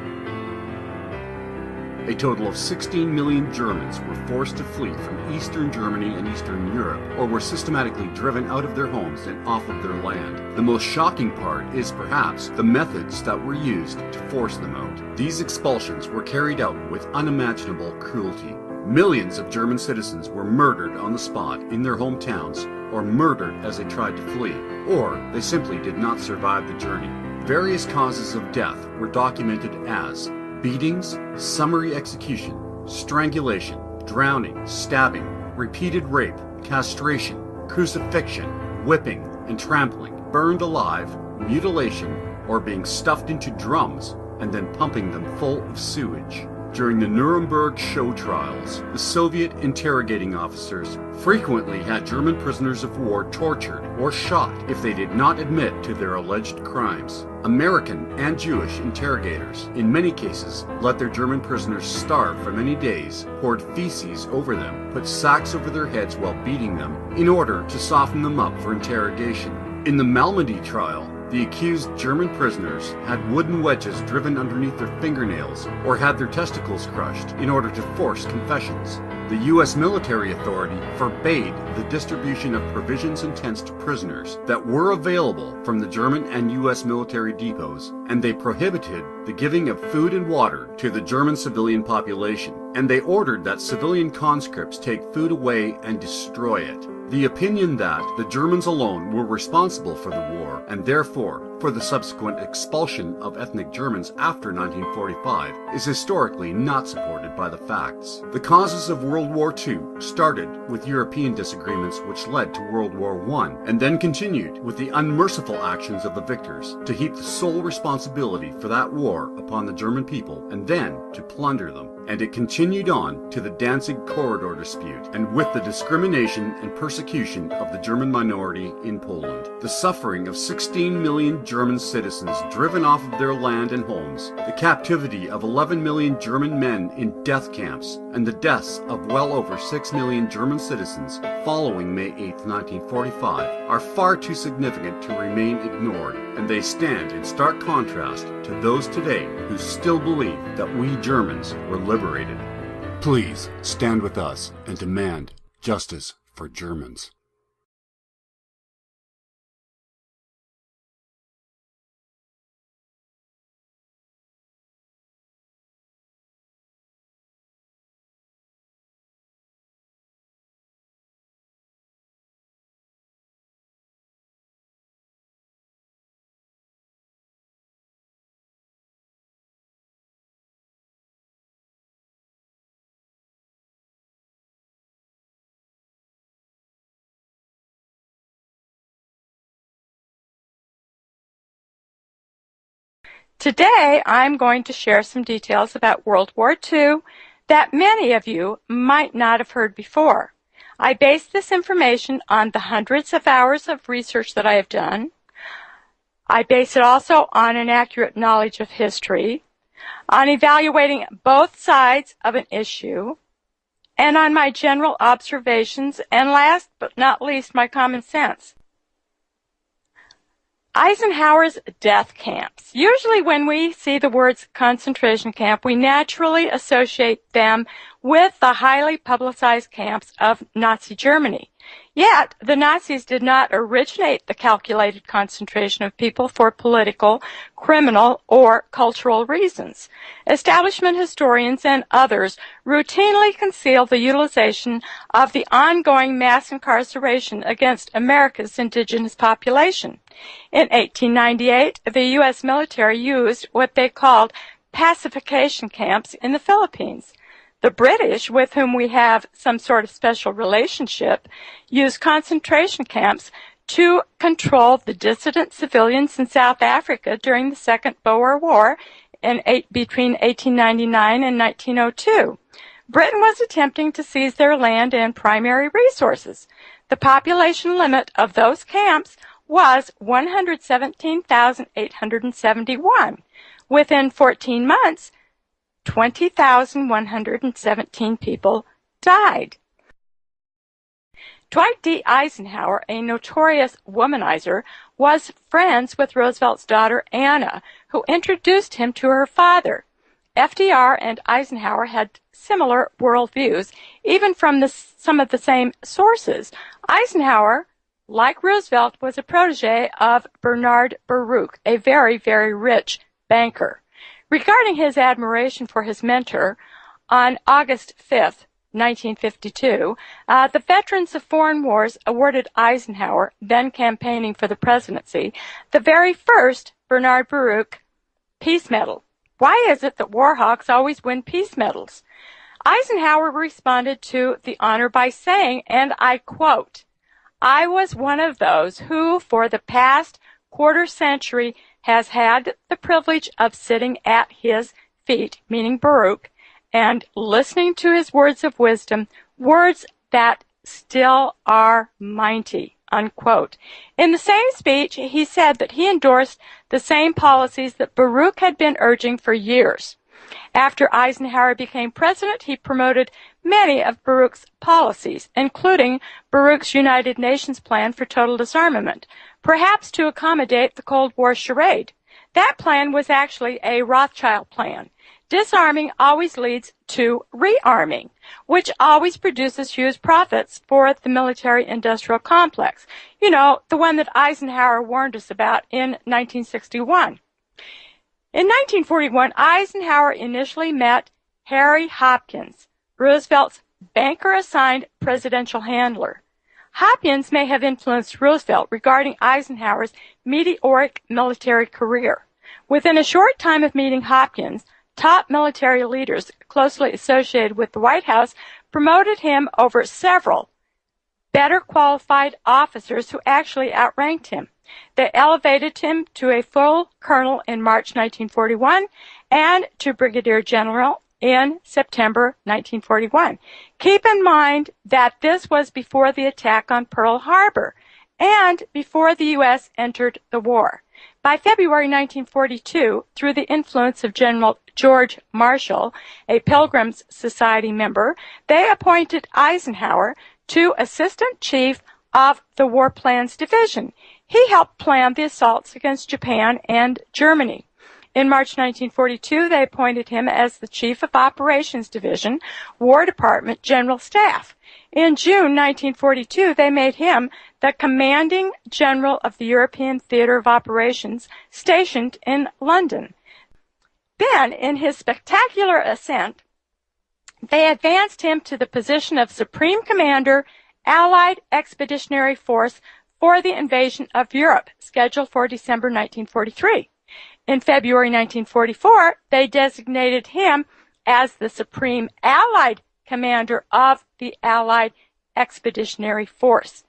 A total of 16 million Germans were forced to flee from Eastern Germany and Eastern Europe, or were systematically driven out of their homes and off of their land. The most shocking part is perhaps the methods that were used to force them out. These expulsions were carried out with unimaginable cruelty. Millions of German citizens were murdered on the spot in their hometowns, or murdered as they tried to flee, or they simply did not survive the journey. Various causes of death were documented as beatings, summary execution, strangulation, drowning, stabbing, repeated rape, castration, crucifixion, whipping and trampling, burned alive, mutilation, or being stuffed into drums and then pumping them full of sewage. During the Nuremberg show trials, the Soviet interrogating officers frequently had German prisoners of war tortured or shot if they did not admit to their alleged crimes. American and Jewish interrogators, in many cases, let their German prisoners starve for many days, poured feces over them, put sacks over their heads while beating them, in order to soften them up for interrogation. In the Malmedy trial, the accused German prisoners had wooden wedges driven underneath their fingernails or had their testicles crushed in order to force confessions. The U.S. military authority forbade the distribution of provisions and tents to prisoners that were available from the German and U.S. military depots, and they prohibited the giving of food and water to the German civilian population, and they ordered that civilian conscripts take food away and destroy it. The opinion that the Germans alone were responsible for the war, and therefore for the subsequent expulsion of ethnic Germans after 1945, is historically not supported by the facts. The causes of World War II started with European disagreements which led to World War I, and then continued with the unmerciful actions of the victors to heap the sole responsibility for that war upon the German people, and then to plunder them. And it continued on to the Danzig Corridor dispute, and with the discrimination and persecution of the German minority in Poland. The suffering of 16 million German citizens driven off of their land and homes, the captivity of 11 million German men in death camps, and the deaths of well over 6 million German citizens following May 8, 1945, are far too significant to remain ignored, and they stand in stark contrast to those today who still believe that we Germans were liberated. Please stand with us and demand justice for Germans. Today, I'm going to share some details about World War II that many of you might not have heard before. I base this information on the hundreds of hours of research that I have done. I base it also on an accurate knowledge of history, on evaluating both sides of an issue, and on my general observations, and last but not least, my common sense. Eisenhower's death camps. Usually when we see the words concentration camp, we naturally associate them with the highly publicized camps of Nazi Germany. Yet, the Nazis did not originate the calculated concentration of people for political, criminal, or cultural reasons. Establishment historians and others routinely conceal the utilization of the ongoing mass incarceration against America's indigenous population. In 1898, the U.S. military used what they called pacification camps in the Philippines. The British, with whom we have some sort of special relationship, used concentration camps to control the dissident civilians in South Africa during the Second Boer War between 1899 and 1902. Britain was attempting to seize their land and primary resources. The population limit of those camps was 117,871. Within 14 months, 20,117 people died. Dwight D. Eisenhower, a notorious womanizer, was friends with Roosevelt's daughter Anna, who introduced him to her father. FDR and Eisenhower had similar worldviews, even from some of the same sources. Eisenhower, like Roosevelt, was a protege of Bernard Baruch, a very, very rich banker. Regarding his admiration for his mentor, on August 5th, 1952, the Veterans of Foreign Wars awarded Eisenhower, then campaigning for the presidency, the very first Bernard Baruch Peace Medal. Why is it that war hawks always win peace medals? Eisenhower responded to the honor by saying, and I quote, "I was one of those who, for the past quarter century, has had the privilege of sitting at his feet," meaning Baruch, "and listening to his words of wisdom, words that still are mighty," unquote. In the same speech, he said that he endorsed the same policies that Baruch had been urging for years. After Eisenhower became president, he promoted many of Baruch's policies, including Baruch's United Nations plan for total disarmament, perhaps to accommodate the Cold War charade. That plan was actually a Rothschild plan. Disarming always leads to rearming, which always produces huge profits for the military-industrial complex. You know, the one that Eisenhower warned us about in 1961. In 1941, Eisenhower initially met Harry Hopkins, Roosevelt's banker-assigned presidential handler. Hopkins may have influenced Roosevelt regarding Eisenhower's meteoric military career. Within a short time of meeting Hopkins, top military leaders closely associated with the White House promoted him over several better qualified officers who actually outranked him. They elevated him to a full colonel in March 1941 and to brigadier general in September 1941. Keep in mind that this was before the attack on Pearl Harbor and before the U.S. entered the war. By February 1942, through the influence of General George Marshall, a Pilgrims Society member, they appointed Eisenhower to Assistant Chief of the War Plans Division. He helped plan the assaults against Japan and Germany. In March 1942, they appointed him as the Chief of Operations Division, War Department General Staff. In June 1942, they made him the Commanding General of the European Theater of Operations, stationed in London. Then, in his spectacular ascent, they advanced him to the position of Supreme Commander, Allied Expeditionary Force for the invasion of Europe, scheduled for December 1943. In February 1944, they designated him as the Supreme Allied Commander of the Allied Expeditionary Force.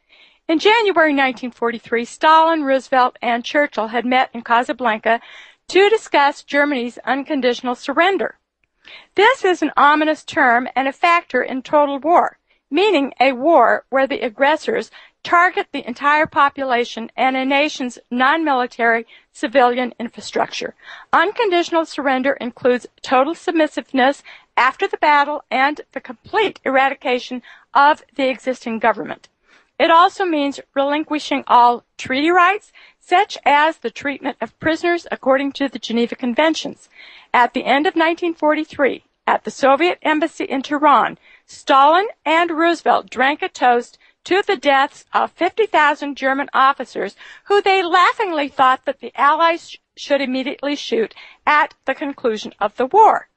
In January 1943, Stalin, Roosevelt, and Churchill had met in Casablanca to discuss Germany's unconditional surrender. This is an ominous term and a factor in total war, meaning a war where the aggressors target the entire population and a nation's non-military civilian infrastructure. Unconditional surrender includes total submissiveness after the battle and the complete eradication of the existing government. It also means relinquishing all treaty rights, such as the treatment of prisoners according to the Geneva Conventions. At the end of 1943, at the Soviet embassy in Tehran, Stalin and Roosevelt drank a toast to the deaths of 50,000 German officers who they laughingly thought that the Allies should immediately shoot at the conclusion of the war.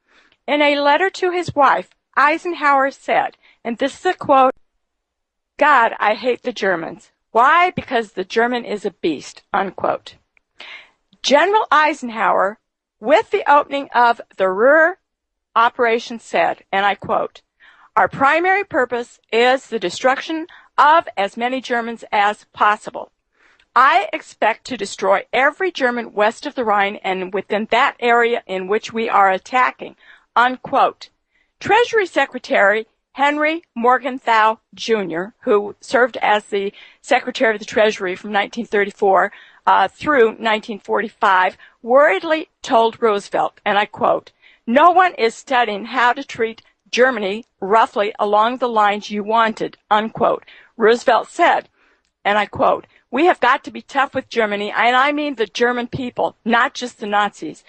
In a letter to his wife, Eisenhower said, and this is a quote, "God, I hate the Germans. Why? Because the German is a beast," unquote. General Eisenhower, with the opening of the Ruhr operation, said, and I quote, "Our primary purpose is the destruction of as many Germans as possible. I expect to destroy every German west of the Rhine and within that area in which we are attacking," unquote. Treasury Secretary Henry Morgenthau, Jr., who served as the Secretary of the Treasury from 1934 through 1945, worriedly told Roosevelt, and I quote, "No one is studying how to treat Germany roughly along the lines you wanted, unquote. Roosevelt said, and I quote, "We have got to be tough with Germany, and I mean the German people, not just the Nazis.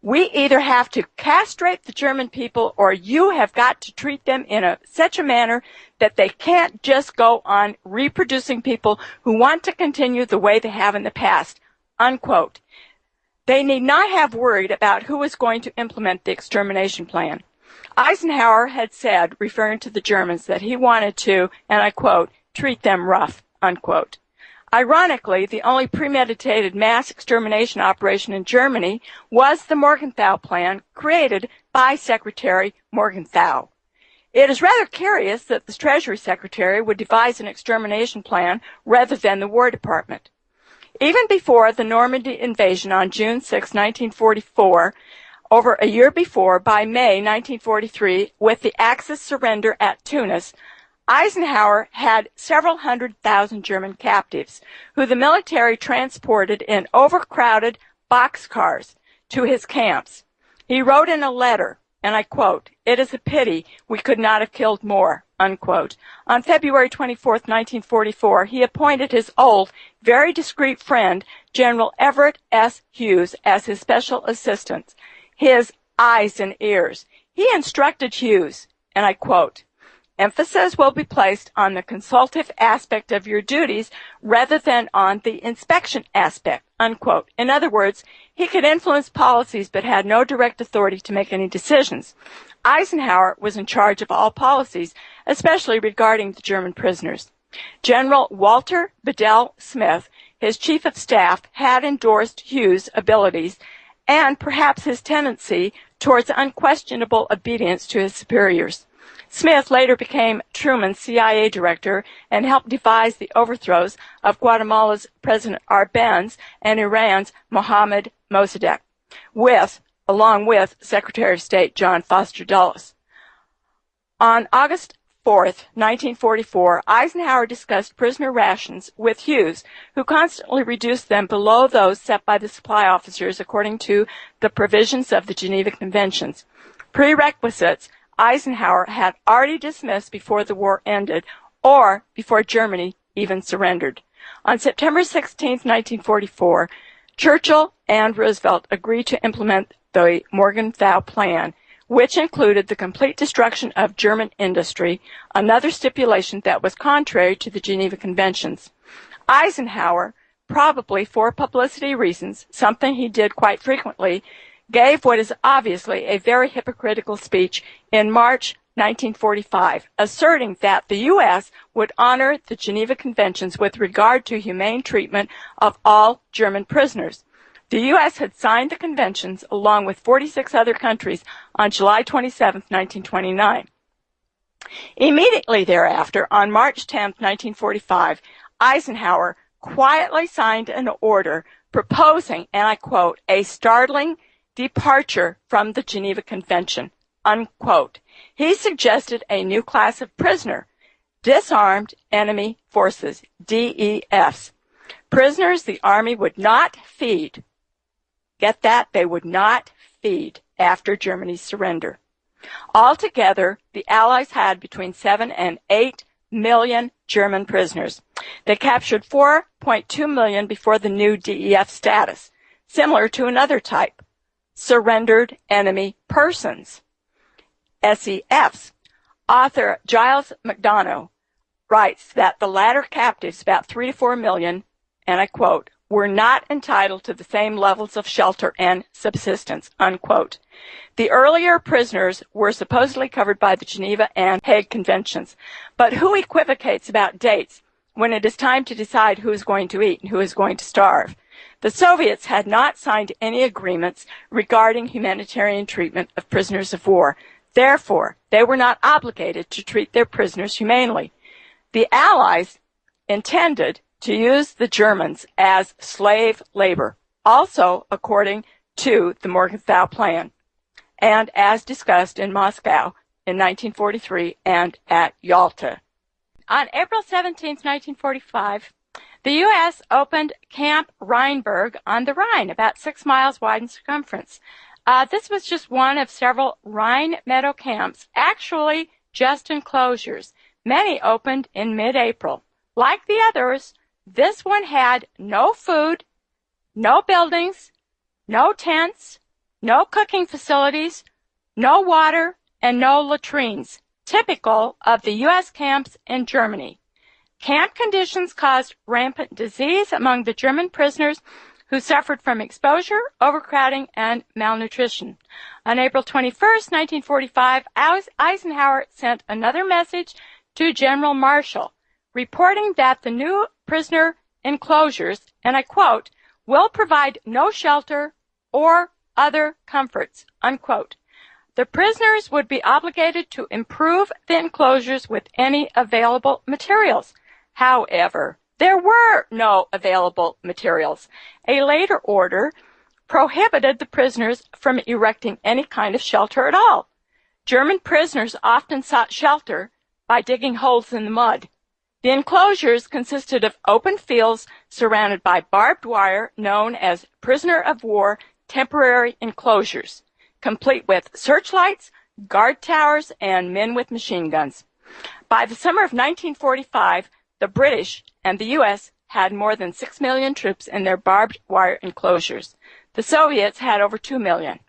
We either have to castrate the German people or you have got to treat them in such a manner that they can't just go on reproducing people who want to continue the way they have in the past," unquote. They need not have worried about who was going to implement the extermination plan. Eisenhower had said, referring to the Germans, that he wanted to, and I quote, "treat them rough," unquote. Ironically, the only premeditated mass extermination operation in Germany was the Morgenthau Plan created by Secretary Morgenthau. It is rather curious that the Treasury Secretary would devise an extermination plan rather than the War Department. Even before the Normandy invasion on June 6, 1944, over a year before, by May 1943, with the Axis surrender at Tunis, Eisenhower had several 100,000 German captives, who the military transported in overcrowded boxcars to his camps. He wrote in a letter, and I quote, "It is a pity we could not have killed more," unquote. On February 24, 1944, he appointed his old, very discreet friend, General Everett S. Hughes, as his special assistant, his eyes and ears. He instructed Hughes, and I quote, "Emphasis will be placed on the consultative aspect of your duties rather than on the inspection aspect," unquote. In other words, he could influence policies but had no direct authority to make any decisions. Eisenhower was in charge of all policies, especially regarding the German prisoners. General Walter Bedell Smith, his chief of staff, had endorsed Hughes' abilities and perhaps his tendency towards unquestionable obedience to his superiors. Smith later became Truman's CIA director and helped devise the overthrows of Guatemala's President Arbenz and Iran's Mohammad Mossadegh, along with Secretary of State John Foster Dulles. On August 4, 1944, Eisenhower discussed prisoner rations with Hughes, who constantly reduced them below those set by the supply officers according to the provisions of the Geneva Conventions. Prerequisites Eisenhower had already dismissed before the war ended or before Germany even surrendered. On September 16, 1944, Churchill and Roosevelt agreed to implement the Morgenthau Plan, which included the complete destruction of German industry, another stipulation that was contrary to the Geneva Conventions. Eisenhower, probably for publicity reasons, something he did quite frequently, gave what is obviously a very hypocritical speech in March 1945, asserting that the U.S. would honor the Geneva Conventions with regard to humane treatment of all German prisoners. The U.S. had signed the conventions along with 46 other countries on July 27, 1929. Immediately thereafter, on March 10, 1945, Eisenhower quietly signed an order proposing, and I quote, "a startling departure from the Geneva Convention," unquote. He suggested a new class of prisoner, disarmed enemy forces, DEFs. Prisoners the Army would not feed. Get that? They would not feed after Germany's surrender. Altogether, the Allies had between 7 and 8 million German prisoners. They captured 4.2 million before the new DEF status, similar to another type, surrendered enemy persons, SEFs. Author Giles McDonough writes that the latter captives, about 3 to 4 million, and I quote, "were not entitled to the same levels of shelter and subsistence," unquote. The earlier prisoners were supposedly covered by the Geneva and Hague Conventions, but who equivocates about dates when it is time to decide who is going to eat and who is going to starve? The Soviets had not signed any agreements regarding humanitarian treatment of prisoners of war. Therefore, they were not obligated to treat their prisoners humanely. The Allies intended to use the Germans as slave labor, also according to the Morgenthau Plan, and as discussed in Moscow in 1943 and at Yalta. On April 17, 1945, the U.S. opened Camp Rheinberg on the Rhine, about 6 miles wide in circumference. This was just one of several Rhine Meadow camps, actually just enclosures. Many opened in mid-April. Like the others, this one had no food, no buildings, no tents, no cooking facilities, no water, and no latrines, typical of the U.S. camps in Germany. Camp conditions caused rampant disease among the German prisoners who suffered from exposure, overcrowding, and malnutrition. On April 21, 1945, Eisenhower sent another message to General Marshall, reporting that the new prisoner enclosures, and I quote, will provide no shelter or other comforts, unquote. The prisoners would be obligated to improve the enclosures with any available materials. However, there were no available materials. A later order prohibited the prisoners from erecting any kind of shelter at all. German prisoners often sought shelter by digging holes in the mud. The enclosures consisted of open fields surrounded by barbed wire known as prisoner of war temporary enclosures, complete with searchlights, guard towers, and men with machine guns. By the summer of 1945, the British and the U.S. had more than 6 million troops in their barbed wire enclosures. The Soviets had over 2 million.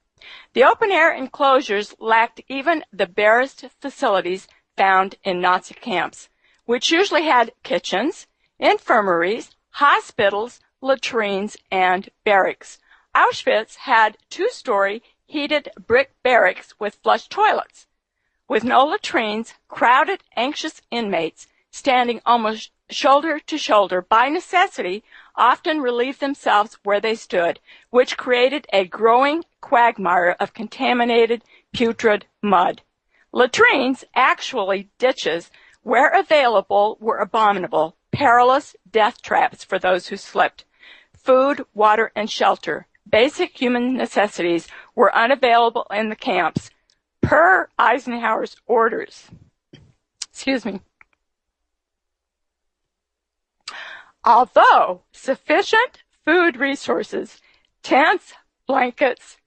The open-air enclosures lacked even the barest facilities found in Nazi camps, which usually had kitchens, infirmaries, hospitals, latrines, and barracks. Auschwitz had 2-story heated brick barracks with flush toilets. With no latrines, crowded, anxious inmates, standing almost shoulder to shoulder, by necessity, often relieved themselves where they stood, which created a growing quagmire of contaminated, putrid mud. Latrines, actually ditches, where available, were abominable, perilous death traps for those who slipped. Food, water, and shelter, basic human necessities, were unavailable in the camps, per Eisenhower's orders. Excuse me. Although sufficient food resources, tents, blankets,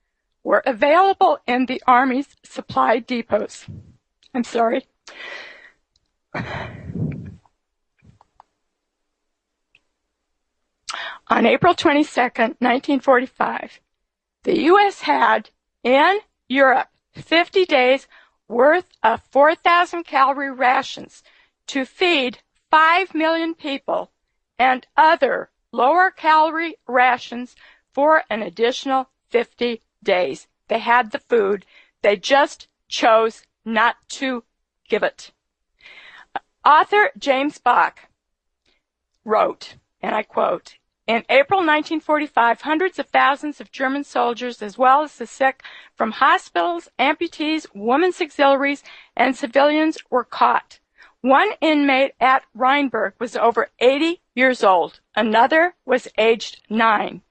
were available in the Army's supply depots. I'm sorry. On April 22, 1945, the U.S. had in Europe 50 days worth of 4,000-calorie rations to feed 5 million people and other lower-calorie rations for an additional 50 days. They had the food. They just chose not to give it. Author James Bach wrote, and I quote, "In April 1945, hundreds of thousands of German soldiers, as well as the sick from hospitals, amputees, women's auxiliaries, and civilians were caught. One inmate at Rheinberg was over 80 years old. Another was aged 9.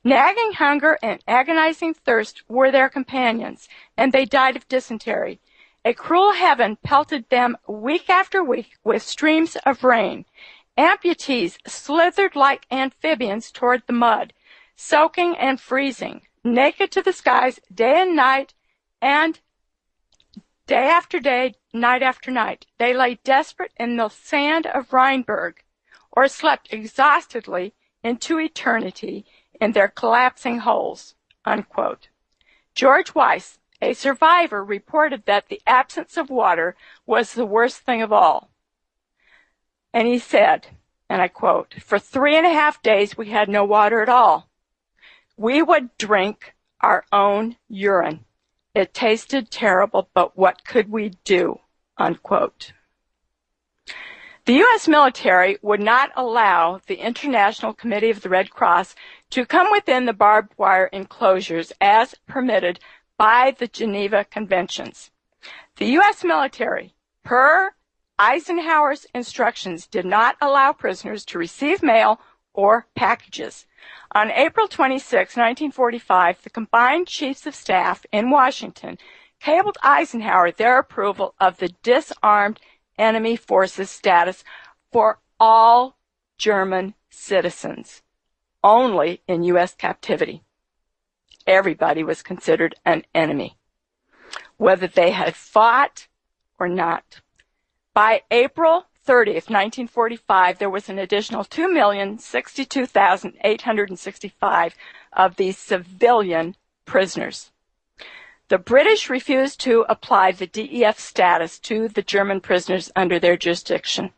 Nagging hunger and agonizing thirst were their companions, and they died of dysentery. A cruel heaven pelted them week after week with streams of rain. Amputees slithered like amphibians toward the mud, soaking and freezing, naked to the skies day and night, and day after day, night after night. They lay desperate in the sand of Rheinberg, or slept exhaustedly into eternity in their collapsing holes," unquote. George Weiss, a survivor, reported that the absence of water was the worst thing of all. And he said, and I quote, "For 3.5 days we had no water at all. We would drink our own urine. It tasted terrible, but what could we do?" Unquote. The U.S. military would not allow the International Committee of the Red Cross to come within the barbed wire enclosures as permitted by the Geneva Conventions. The U.S. military, per Eisenhower's instructions, did not allow prisoners to receive mail or packages. On April 26, 1945, the combined chiefs of staff in Washington cabled Eisenhower their approval of the disarmed enemy forces status for all German citizens, only in U.S. captivity. everybody was considered an enemy, whether they had fought or not. By April 30th, 1945, there was an additional 2,062,865 of these civilian prisoners. The British refused to apply the DEF status to the German prisoners under their jurisdiction.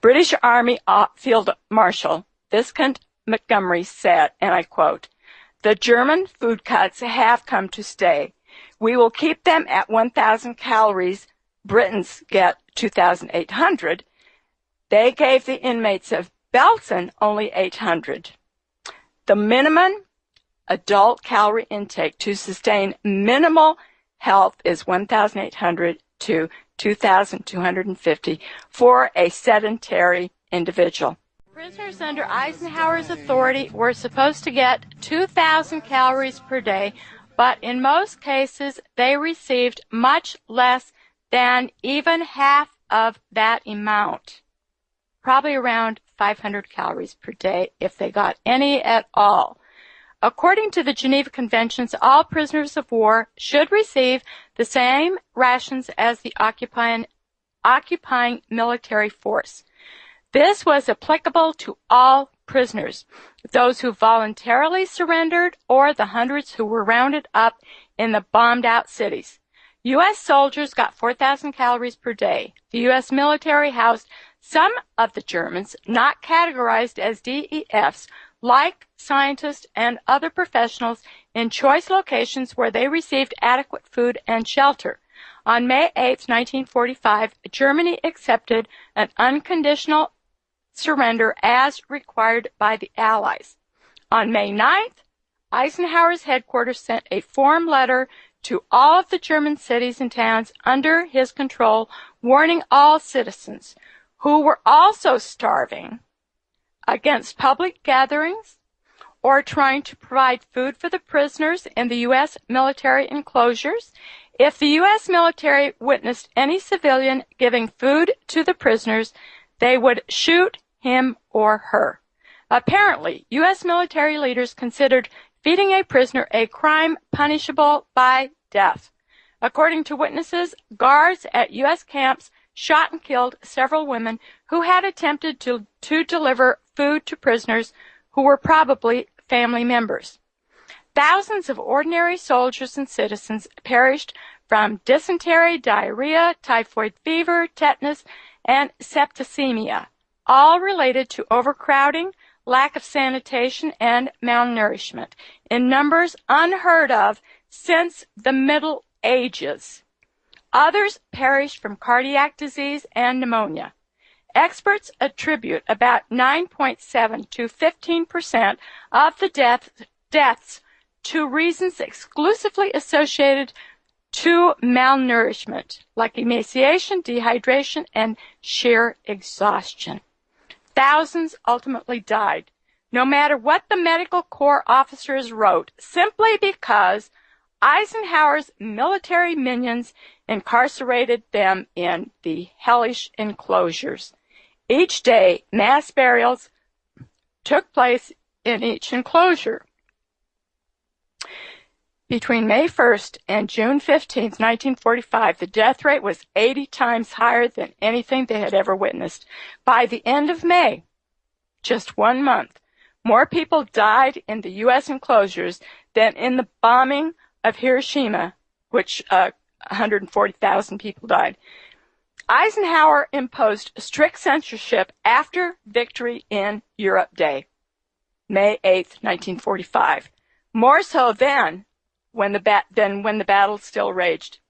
British Army Field Marshal Viscount Montgomery said, and I quote, "The German food cuts have come to stay. We will keep them at 1,000 calories. Britons get 2,800. They gave the inmates of Belsen only 800. The minimum adult calorie intake to sustain minimal health is 1,800 to 2,250 for a sedentary individual." Prisoners under Eisenhower's authority were supposed to get 2,000 calories per day, but in most cases they received much less than even half of that amount, probably around 500 calories per day if they got any at all. According to the Geneva Conventions, all prisoners of war should receive the same rations as the occupying military force. This was applicable to all prisoners, those who voluntarily surrendered or the hundreds who were rounded up in the bombed-out cities. U.S. soldiers got 4,000 calories per day. The U.S. military housed some of the Germans not categorized as DEFs, like scientists and other professionals, in choice locations where they received adequate food and shelter. On May 8, 1945, Germany accepted an unconditional surrender as required by the Allies. On May 9th, Eisenhower's headquarters sent a form letter to all of the German cities and towns under his control, warning all citizens who were also starving against public gatherings or trying to provide food for the prisoners in the U.S. military enclosures. If the U.S. military witnessed any civilian giving food to the prisoners, they would shoot him or her. Apparently, U.S. military leaders considered feeding a prisoner a crime punishable by death. According to witnesses, guards at U.S. camps shot and killed several women who had attempted to deliver food to prisoners who were probably family members. Thousands of ordinary soldiers and citizens perished from dysentery, diarrhea, typhoid fever, tetanus, and septicemia, all related to overcrowding, lack of sanitation, and malnourishment, in numbers unheard of since the Middle Ages. Others perished from cardiac disease and pneumonia. Experts attribute about 9.7 to 15% of the deaths to reasons exclusively associated to malnourishment, like emaciation, dehydration, and sheer exhaustion. Thousands ultimately died, no matter what the medical corps officers wrote, simply because Eisenhower's military minions incarcerated them in the hellish enclosures. Each day, mass burials took place in each enclosure. Between May 1st and June 15th, 1945, the death rate was 80 times higher than anything they had ever witnessed. By the end of May, just 1 month, more people died in the U.S. enclosures than in the bombing of Hiroshima, which 140,000 people died. Eisenhower imposed strict censorship after Victory in Europe Day, May 8th, 1945, more so than when the battle still raged.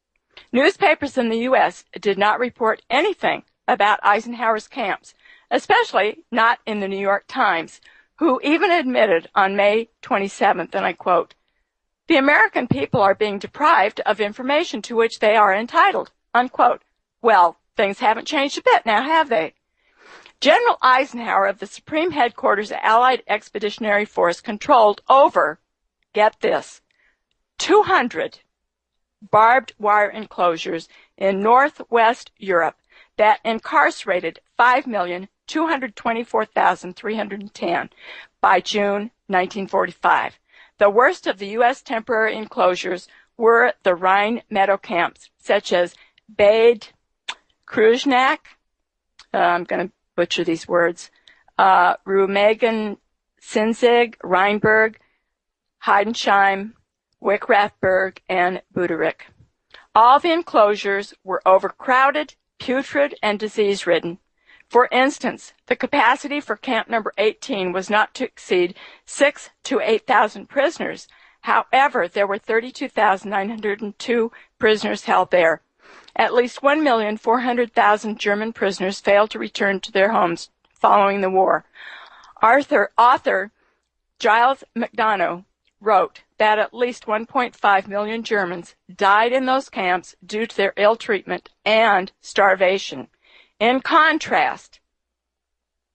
Newspapers in the U.S. did not report anything about Eisenhower's camps, especially not in the New York Times, who even admitted on May 27th, and I quote, "The American people are being deprived of information to which they are entitled," unquote. Well, things haven't changed a bit now, have they? General Eisenhower of the Supreme Headquarters Allied Expeditionary Force controlled over, get this, 200 barbed wire enclosures in northwest Europe that incarcerated 5,224,310 by June 1945. The worst of the U.S. temporary enclosures were the Rhine meadow camps, such as Bad Kreuznach, I'm going to butcher these words, Remagen, Sinzig, Rheinberg, Heidensheim, Wickrathburg, and Buderich. All the enclosures were overcrowded, putrid, and disease-ridden. For instance, the capacity for camp number 18 was not to exceed 6,000 to 8,000 prisoners. However, there were 32,902 prisoners held there. At least 1,400,000 German prisoners failed to return to their homes following the war. Author Giles McDonough wrote that at least 1.5 million Germans died in those camps due to their ill treatment and starvation. In contrast,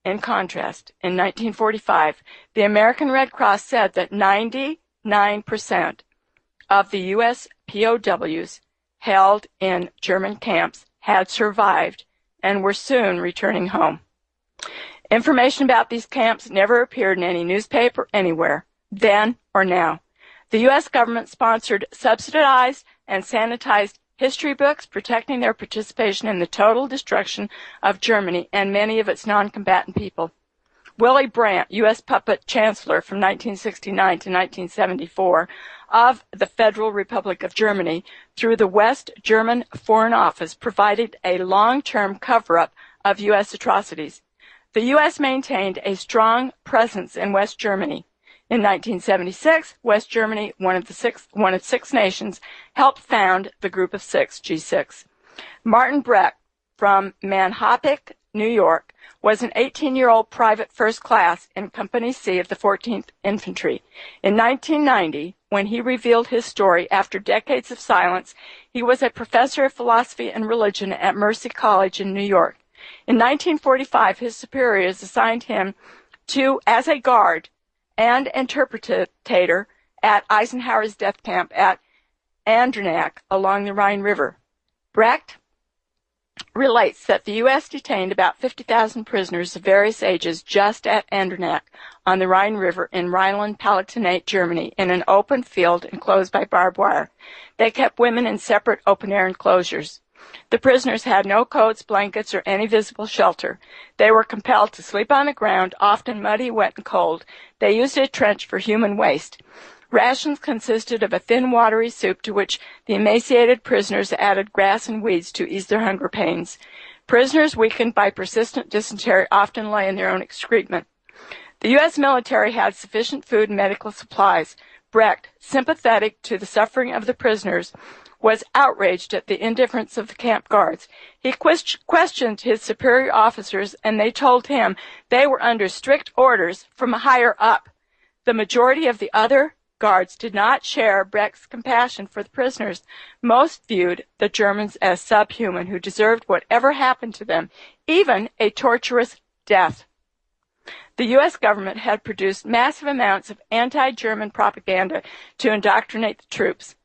in 1945, the American Red Cross said that 99% of the U.S. POWs held in German camps had survived and were soon returning home. Information about these camps never appeared in any newspaper anywhere, then or now. The U.S. government sponsored subsidized and sanitized history books protecting their participation in the total destruction of Germany and many of its non-combatant people. Willy Brandt, U.S. puppet chancellor from 1969 to 1974 of the Federal Republic of Germany, through the West German Foreign Office, provided a long-term cover-up of U.S. atrocities. The U.S. maintained a strong presence in West Germany. In 1976, West Germany, one of six nations, helped found the Group of Six, G6. Martin Brecht from Manhasset, New York, was an 18-year-old private first class in Company C of the 14th Infantry. In 1990, when he revealed his story after decades of silence, he was a professor of philosophy and religion at Mercy College in New York. In 1945, his superiors assigned him to as a guard and interpretator at Eisenhower's death camp at Andernach along the Rhine River. Brecht relates that the U.S. detained about 50,000 prisoners of various ages just at Andernach on the Rhine River in Rhineland-Palatinate, Germany, in an open field enclosed by barbed wire. They kept women in separate open-air enclosures. The prisoners had no coats, blankets, or any visible shelter. They were compelled to sleep on the ground, often muddy, wet, and cold. They used a trench for human waste. Rations consisted of a thin, watery soup to which the emaciated prisoners added grass and weeds to ease their hunger pains. Prisoners weakened by persistent dysentery often lay in their own excrement. The U.S. military had sufficient food and medical supplies. Brecht, sympathetic to the suffering of the prisoners, was outraged at the indifference of the camp guards. He questioned his superior officers, and they told him they were under strict orders from higher up. The majority of the other guards did not share Brecht's compassion for the prisoners. Most viewed the Germans as subhuman who deserved whatever happened to them, even a torturous death. The U.S. government had produced massive amounts of anti-German propaganda to indoctrinate the troops.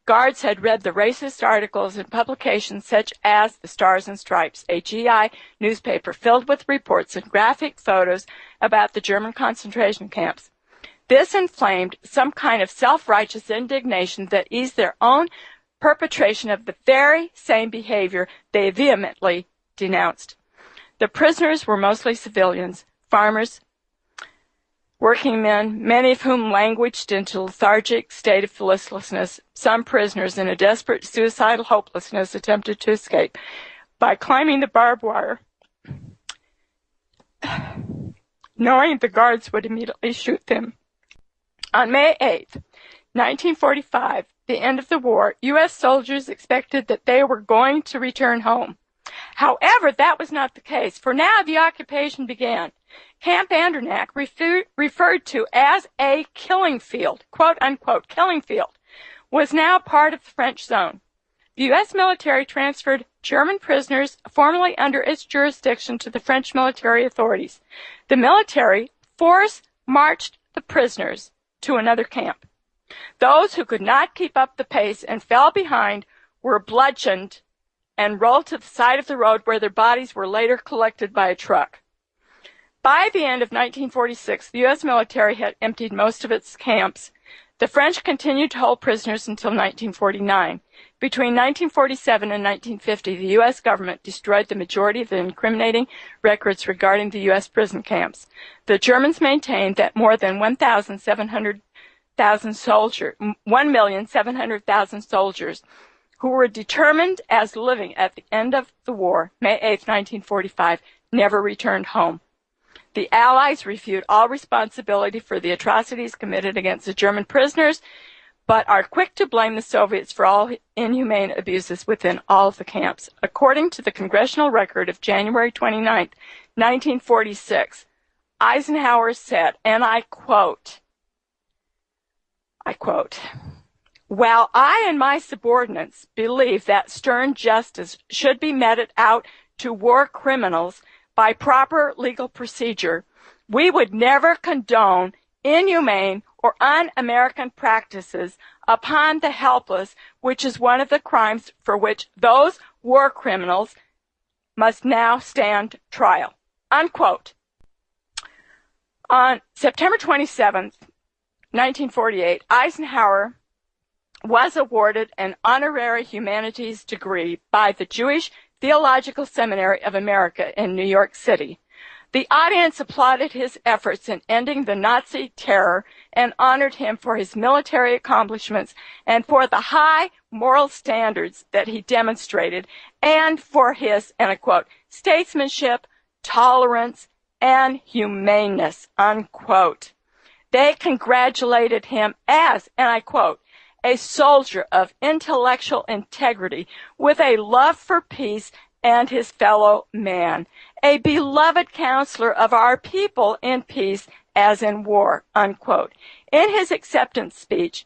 Guards had read the racist articles in publications such as the Stars and Stripes, a GI newspaper filled with reports and graphic photos about the German concentration camps. This inflamed some kind of self-righteous indignation that eased their own perpetration of the very same behavior they vehemently denounced. The prisoners were mostly civilians, farmers, working men, many of whom languished into a lethargic state of listlessness. Some prisoners, in a desperate suicidal hopelessness, attempted to escape by climbing the barbed wire, knowing the guards would immediately shoot them. On May 8, 1945, the end of the war, U.S. soldiers expected that they were going to return home. However, that was not the case, for now the occupation began. Camp Andernach, referred to as a killing field, quote-unquote killing field, was now part of the French zone. The U.S. military transferred German prisoners formerly under its jurisdiction to the French military authorities. The military force marched the prisoners to another camp. Those who could not keep up the pace and fell behind were bludgeoned and rolled to the side of the road, where their bodies were later collected by a truck. By the end of 1946, the U.S. military had emptied most of its camps. The French continued to hold prisoners until 1949. Between 1947 and 1950, the U.S. government destroyed the majority of the incriminating records regarding the U.S. prison camps. The Germans maintained that more than 1,700,000 soldiers who were determined as living at the end of the war, May 8, 1945, never returned home. The Allies reviewed all responsibility for the atrocities committed against the German prisoners, but are quick to blame the Soviets for all inhumane abuses within all of the camps. According to the congressional record of January 29, 1946, Eisenhower said, and I quote, "While I and my subordinates believe that stern justice should be meted out to war criminals by proper legal procedure, we would never condone inhumane or un-American practices upon the helpless, which is one of the crimes for which those war criminals must now stand trial." Unquote. On September 27, 1948, Eisenhower was awarded an honorary humanities degree by the Jewish Theological Seminary of America in New York City. The audience applauded his efforts in ending the Nazi terror and honored him for his military accomplishments and for the high moral standards that he demonstrated and for his, and I quote, statesmanship, tolerance, and humaneness, unquote. They congratulated him as, and I quote, a soldier of intellectual integrity with a love for peace and his fellow man, a beloved counselor of our people in peace as in war, unquote. In his acceptance speech,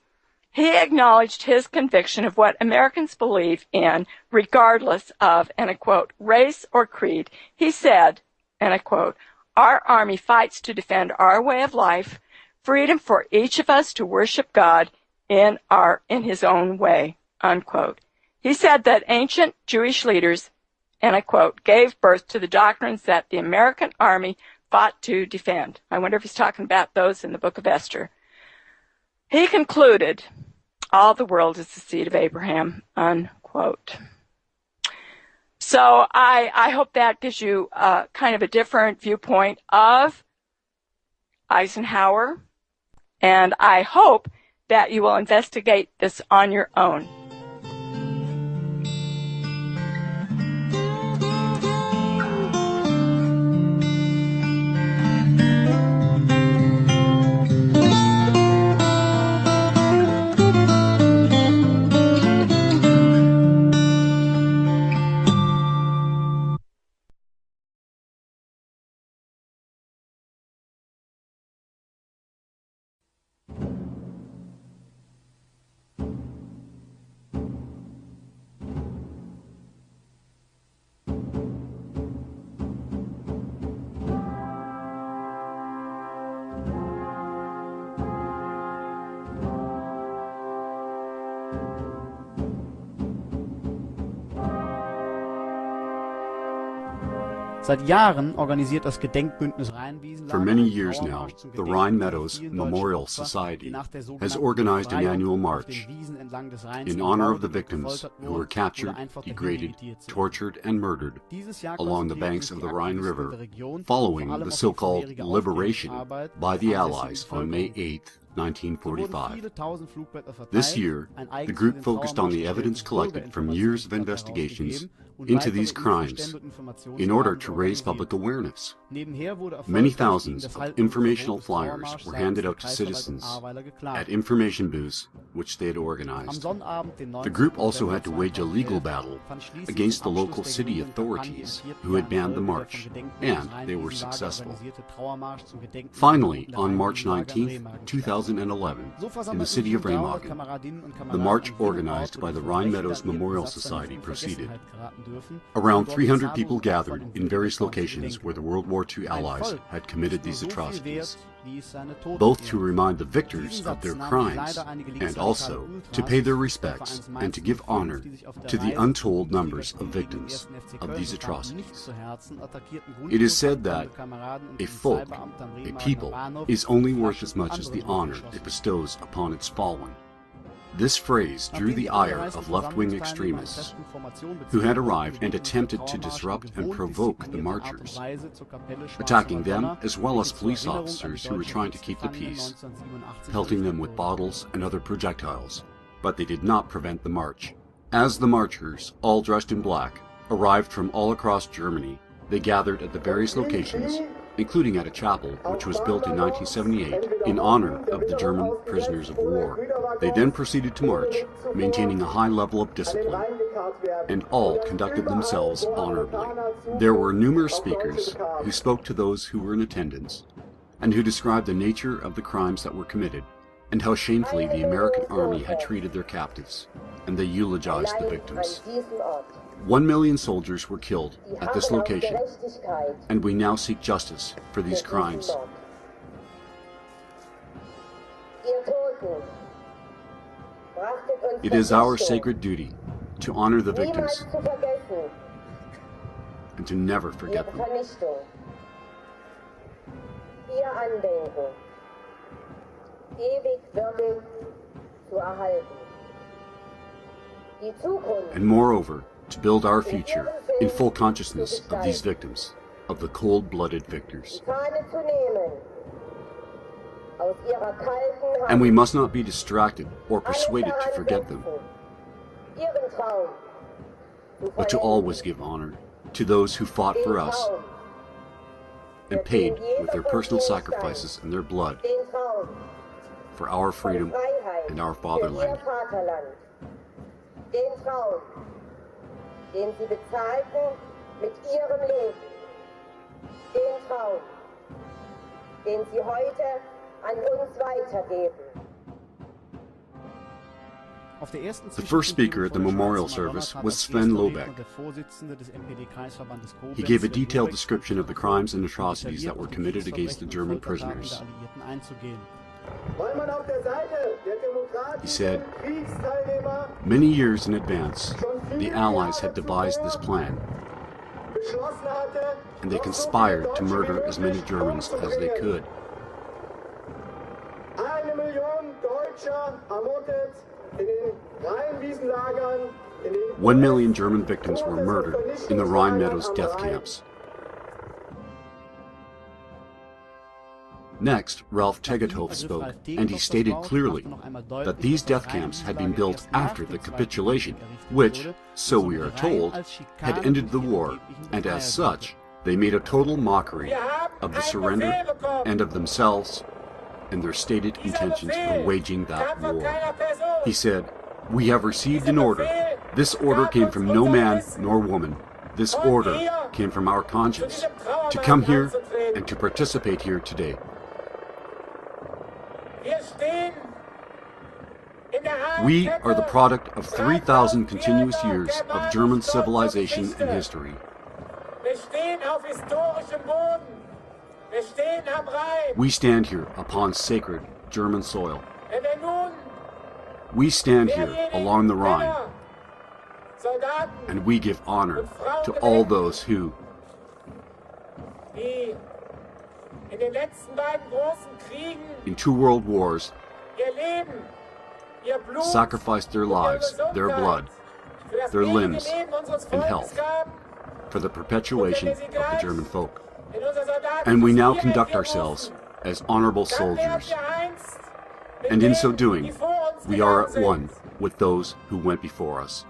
he acknowledged his conviction of what Americans believe in, regardless of, and I quote, race or creed. He said, and I quote, "Our Army fights to defend our way of life, freedom for each of us to worship God in his own way," unquote. He said that ancient Jewish leaders, and I quote, gave birth to the doctrines that the American Army fought to defend. I wonder if he's talking about those in the book of Esther. He concluded, all the world is the seed of Abraham, unquote. So I hope that gives you kind of a different viewpoint of Eisenhower, and I hope that you will investigate this on your own. Seit Jahren organisiert das Gedenkbündnis Rheinwiesenlager. For many years now, the Rhine Meadows Memorial Society has organized an annual march in honor of the victims who were captured, degraded, tortured, and murdered along the banks of the Rhine River following the so-called liberation by the Allies on May 8, 1945. This year, the group focused on the evidence collected from years of investigations into these crimes in order to raise public awareness. Many thousands of informational flyers were handed out to citizens at information booths which they had organized. The group also had to wage a legal battle against the local city authorities who had banned the march, and they were successful. Finally, on March 19, 2011, in the city of Remagen, the march organized by the Rhine Meadows Memorial Society proceeded. Around 300 people gathered in various locations where the World War II Allies had committed these atrocities. both to remind the victors of their crimes and also to pay their respects and to give honor to the untold numbers of victims of these atrocities. It is said that a folk, a people, is only worth as much as the honor it bestows upon its fallen. This phrase drew the ire of left-wing extremists who had arrived and attempted to disrupt and provoke the marchers, attacking them as well as police officers who were trying to keep the peace, pelting them with bottles and other projectiles. But they did not prevent the march. As the marchers, all dressed in black, arrived from all across Germany, they gathered at the various locations, including at a chapel which was built in 1978 in honor of the German prisoners of war. They then proceeded to march, maintaining a high level of discipline, and all conducted themselves honorably. There were numerous speakers who spoke to those who were in attendance, and who described the nature of the crimes that were committed, and how shamefully the American army had treated their captives, and they eulogized the victims. 1 million soldiers were killed at this location, and we now seek justice for these crimes. It is our sacred duty to honor the victims and to never forget them. And moreover, to build our future in full consciousness of these victims, of the cold-blooded victors. And we must not be distracted or persuaded to forget them, but to always give honor to those who fought for us and paid with their personal sacrifices and their blood for our freedom and our fatherland. Den sie bezahlten mit ihrem Leben, den Traum, den sie heute an uns weitergeben. The first speaker at the memorial service was Sven Lobeck. He gave a detailed description of the crimes and atrocities that were committed against the German prisoners. He said, many years in advance, the Allies had devised this plan, and they conspired to murder as many Germans as they could. 1 million German victims were murdered in the Rhine Meadows death camps. Next, Ralph Tegethoff spoke, and he stated clearly that these death camps had been built after the capitulation, which, so we are told, had ended the war, and as such, they made a total mockery of the surrender and of themselves and their stated intentions for waging that war. He said, "We have received an order. This order came from no man nor woman. This order came from our conscience, to come here and to participate here today. We are the product of 3,000 continuous years of German civilization and history. We stand here upon sacred German soil. We stand here along the Rhine, and we give honor to all those who, in 2 world wars, sacrificed their lives, their blood, their limbs, and health for the perpetuation of the German folk. And we now conduct ourselves as honorable soldiers, and in so doing, we are at one with those who went before us."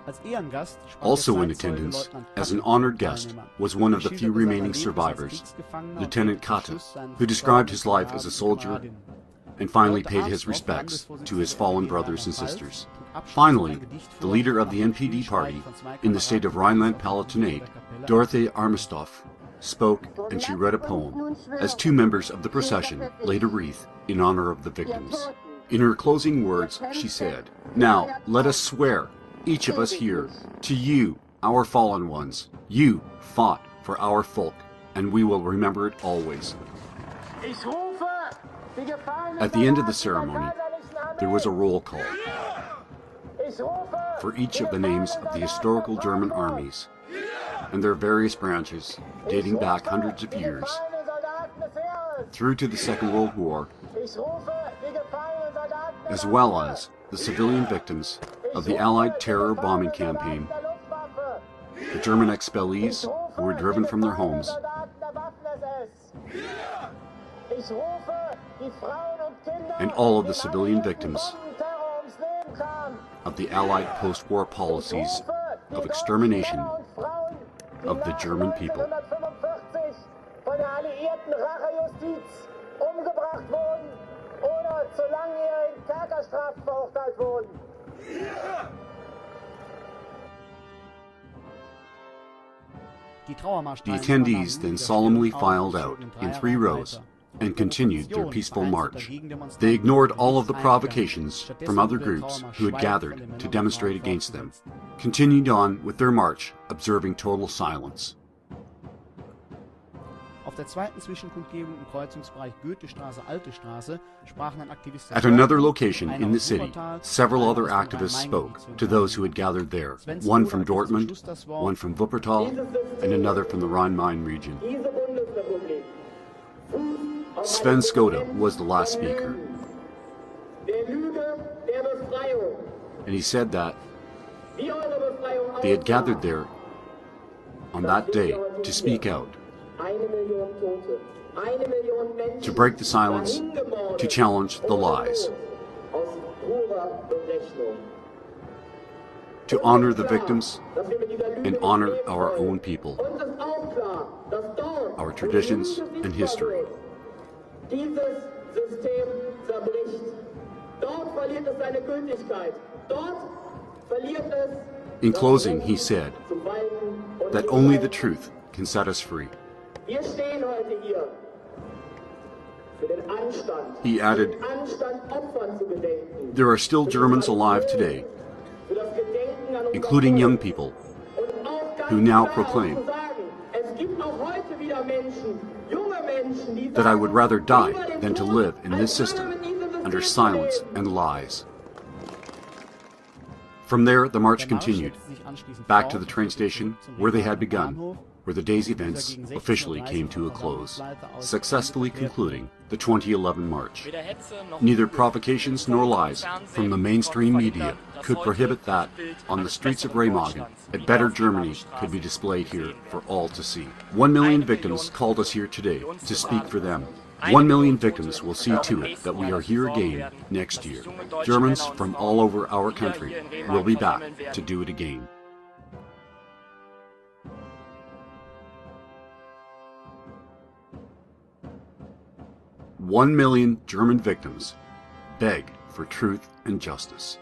Also in attendance, as an honored guest, was one of the few remaining survivors, Lieutenant Katte, who described his life as a soldier and finally paid his respects to his fallen brothers and sisters. Finally, the leader of the NPD party in the state of Rhineland-Palatinate, Dorothee Armestoff, spoke, and she read a poem as 2 members of the procession laid a wreath in honor of the victims. In her closing words, she said, "Now, let us swear, each of us here, to you, our fallen ones. You fought for our folk, and we will remember it always." Ich rufe At the end of the ceremony, there was a roll call for each of the names of the historical German armies and their various branches dating back hundreds of years through to the Second World War, as well as the civilian victims of the Allied terror bombing campaign, the German expellees who were driven from their homes, and all of the civilian victims of the Allied post-war policies of extermination of the German people. The attendees then solemnly filed out in 3 rows and continued their peaceful march. They ignored all of the provocations from other groups who had gathered to demonstrate against them, continued on with their march, observing total silence. At another location in the city, several other activists spoke to those who had gathered there, one from Dortmund, one from Wuppertal, and another from the Rhine-Main region. Sven Skoda was the last speaker, and he said that they had gathered there on that day to speak out, to break the silence, to challenge the lies, to honor the victims and honor our own people, our traditions and history. In closing, he said that only the truth can set us free. He added, there are still Germans alive today, including young people, who now proclaim that I would rather die than to live in this system under silence and lies. From there, the march continued, back to the train station where they had begun, where the day's events officially came to a close, successfully concluding the 2011 march. Neither provocations nor lies from the mainstream media could prohibit that on the streets of Remagen, a better Germany could be displayed here for all to see. 1 million victims called us here today to speak for them. 1 million victims will see to it that we are here again next year. Germans from all over our country will be back to do it again. "1 million German victims beg for truth and justice."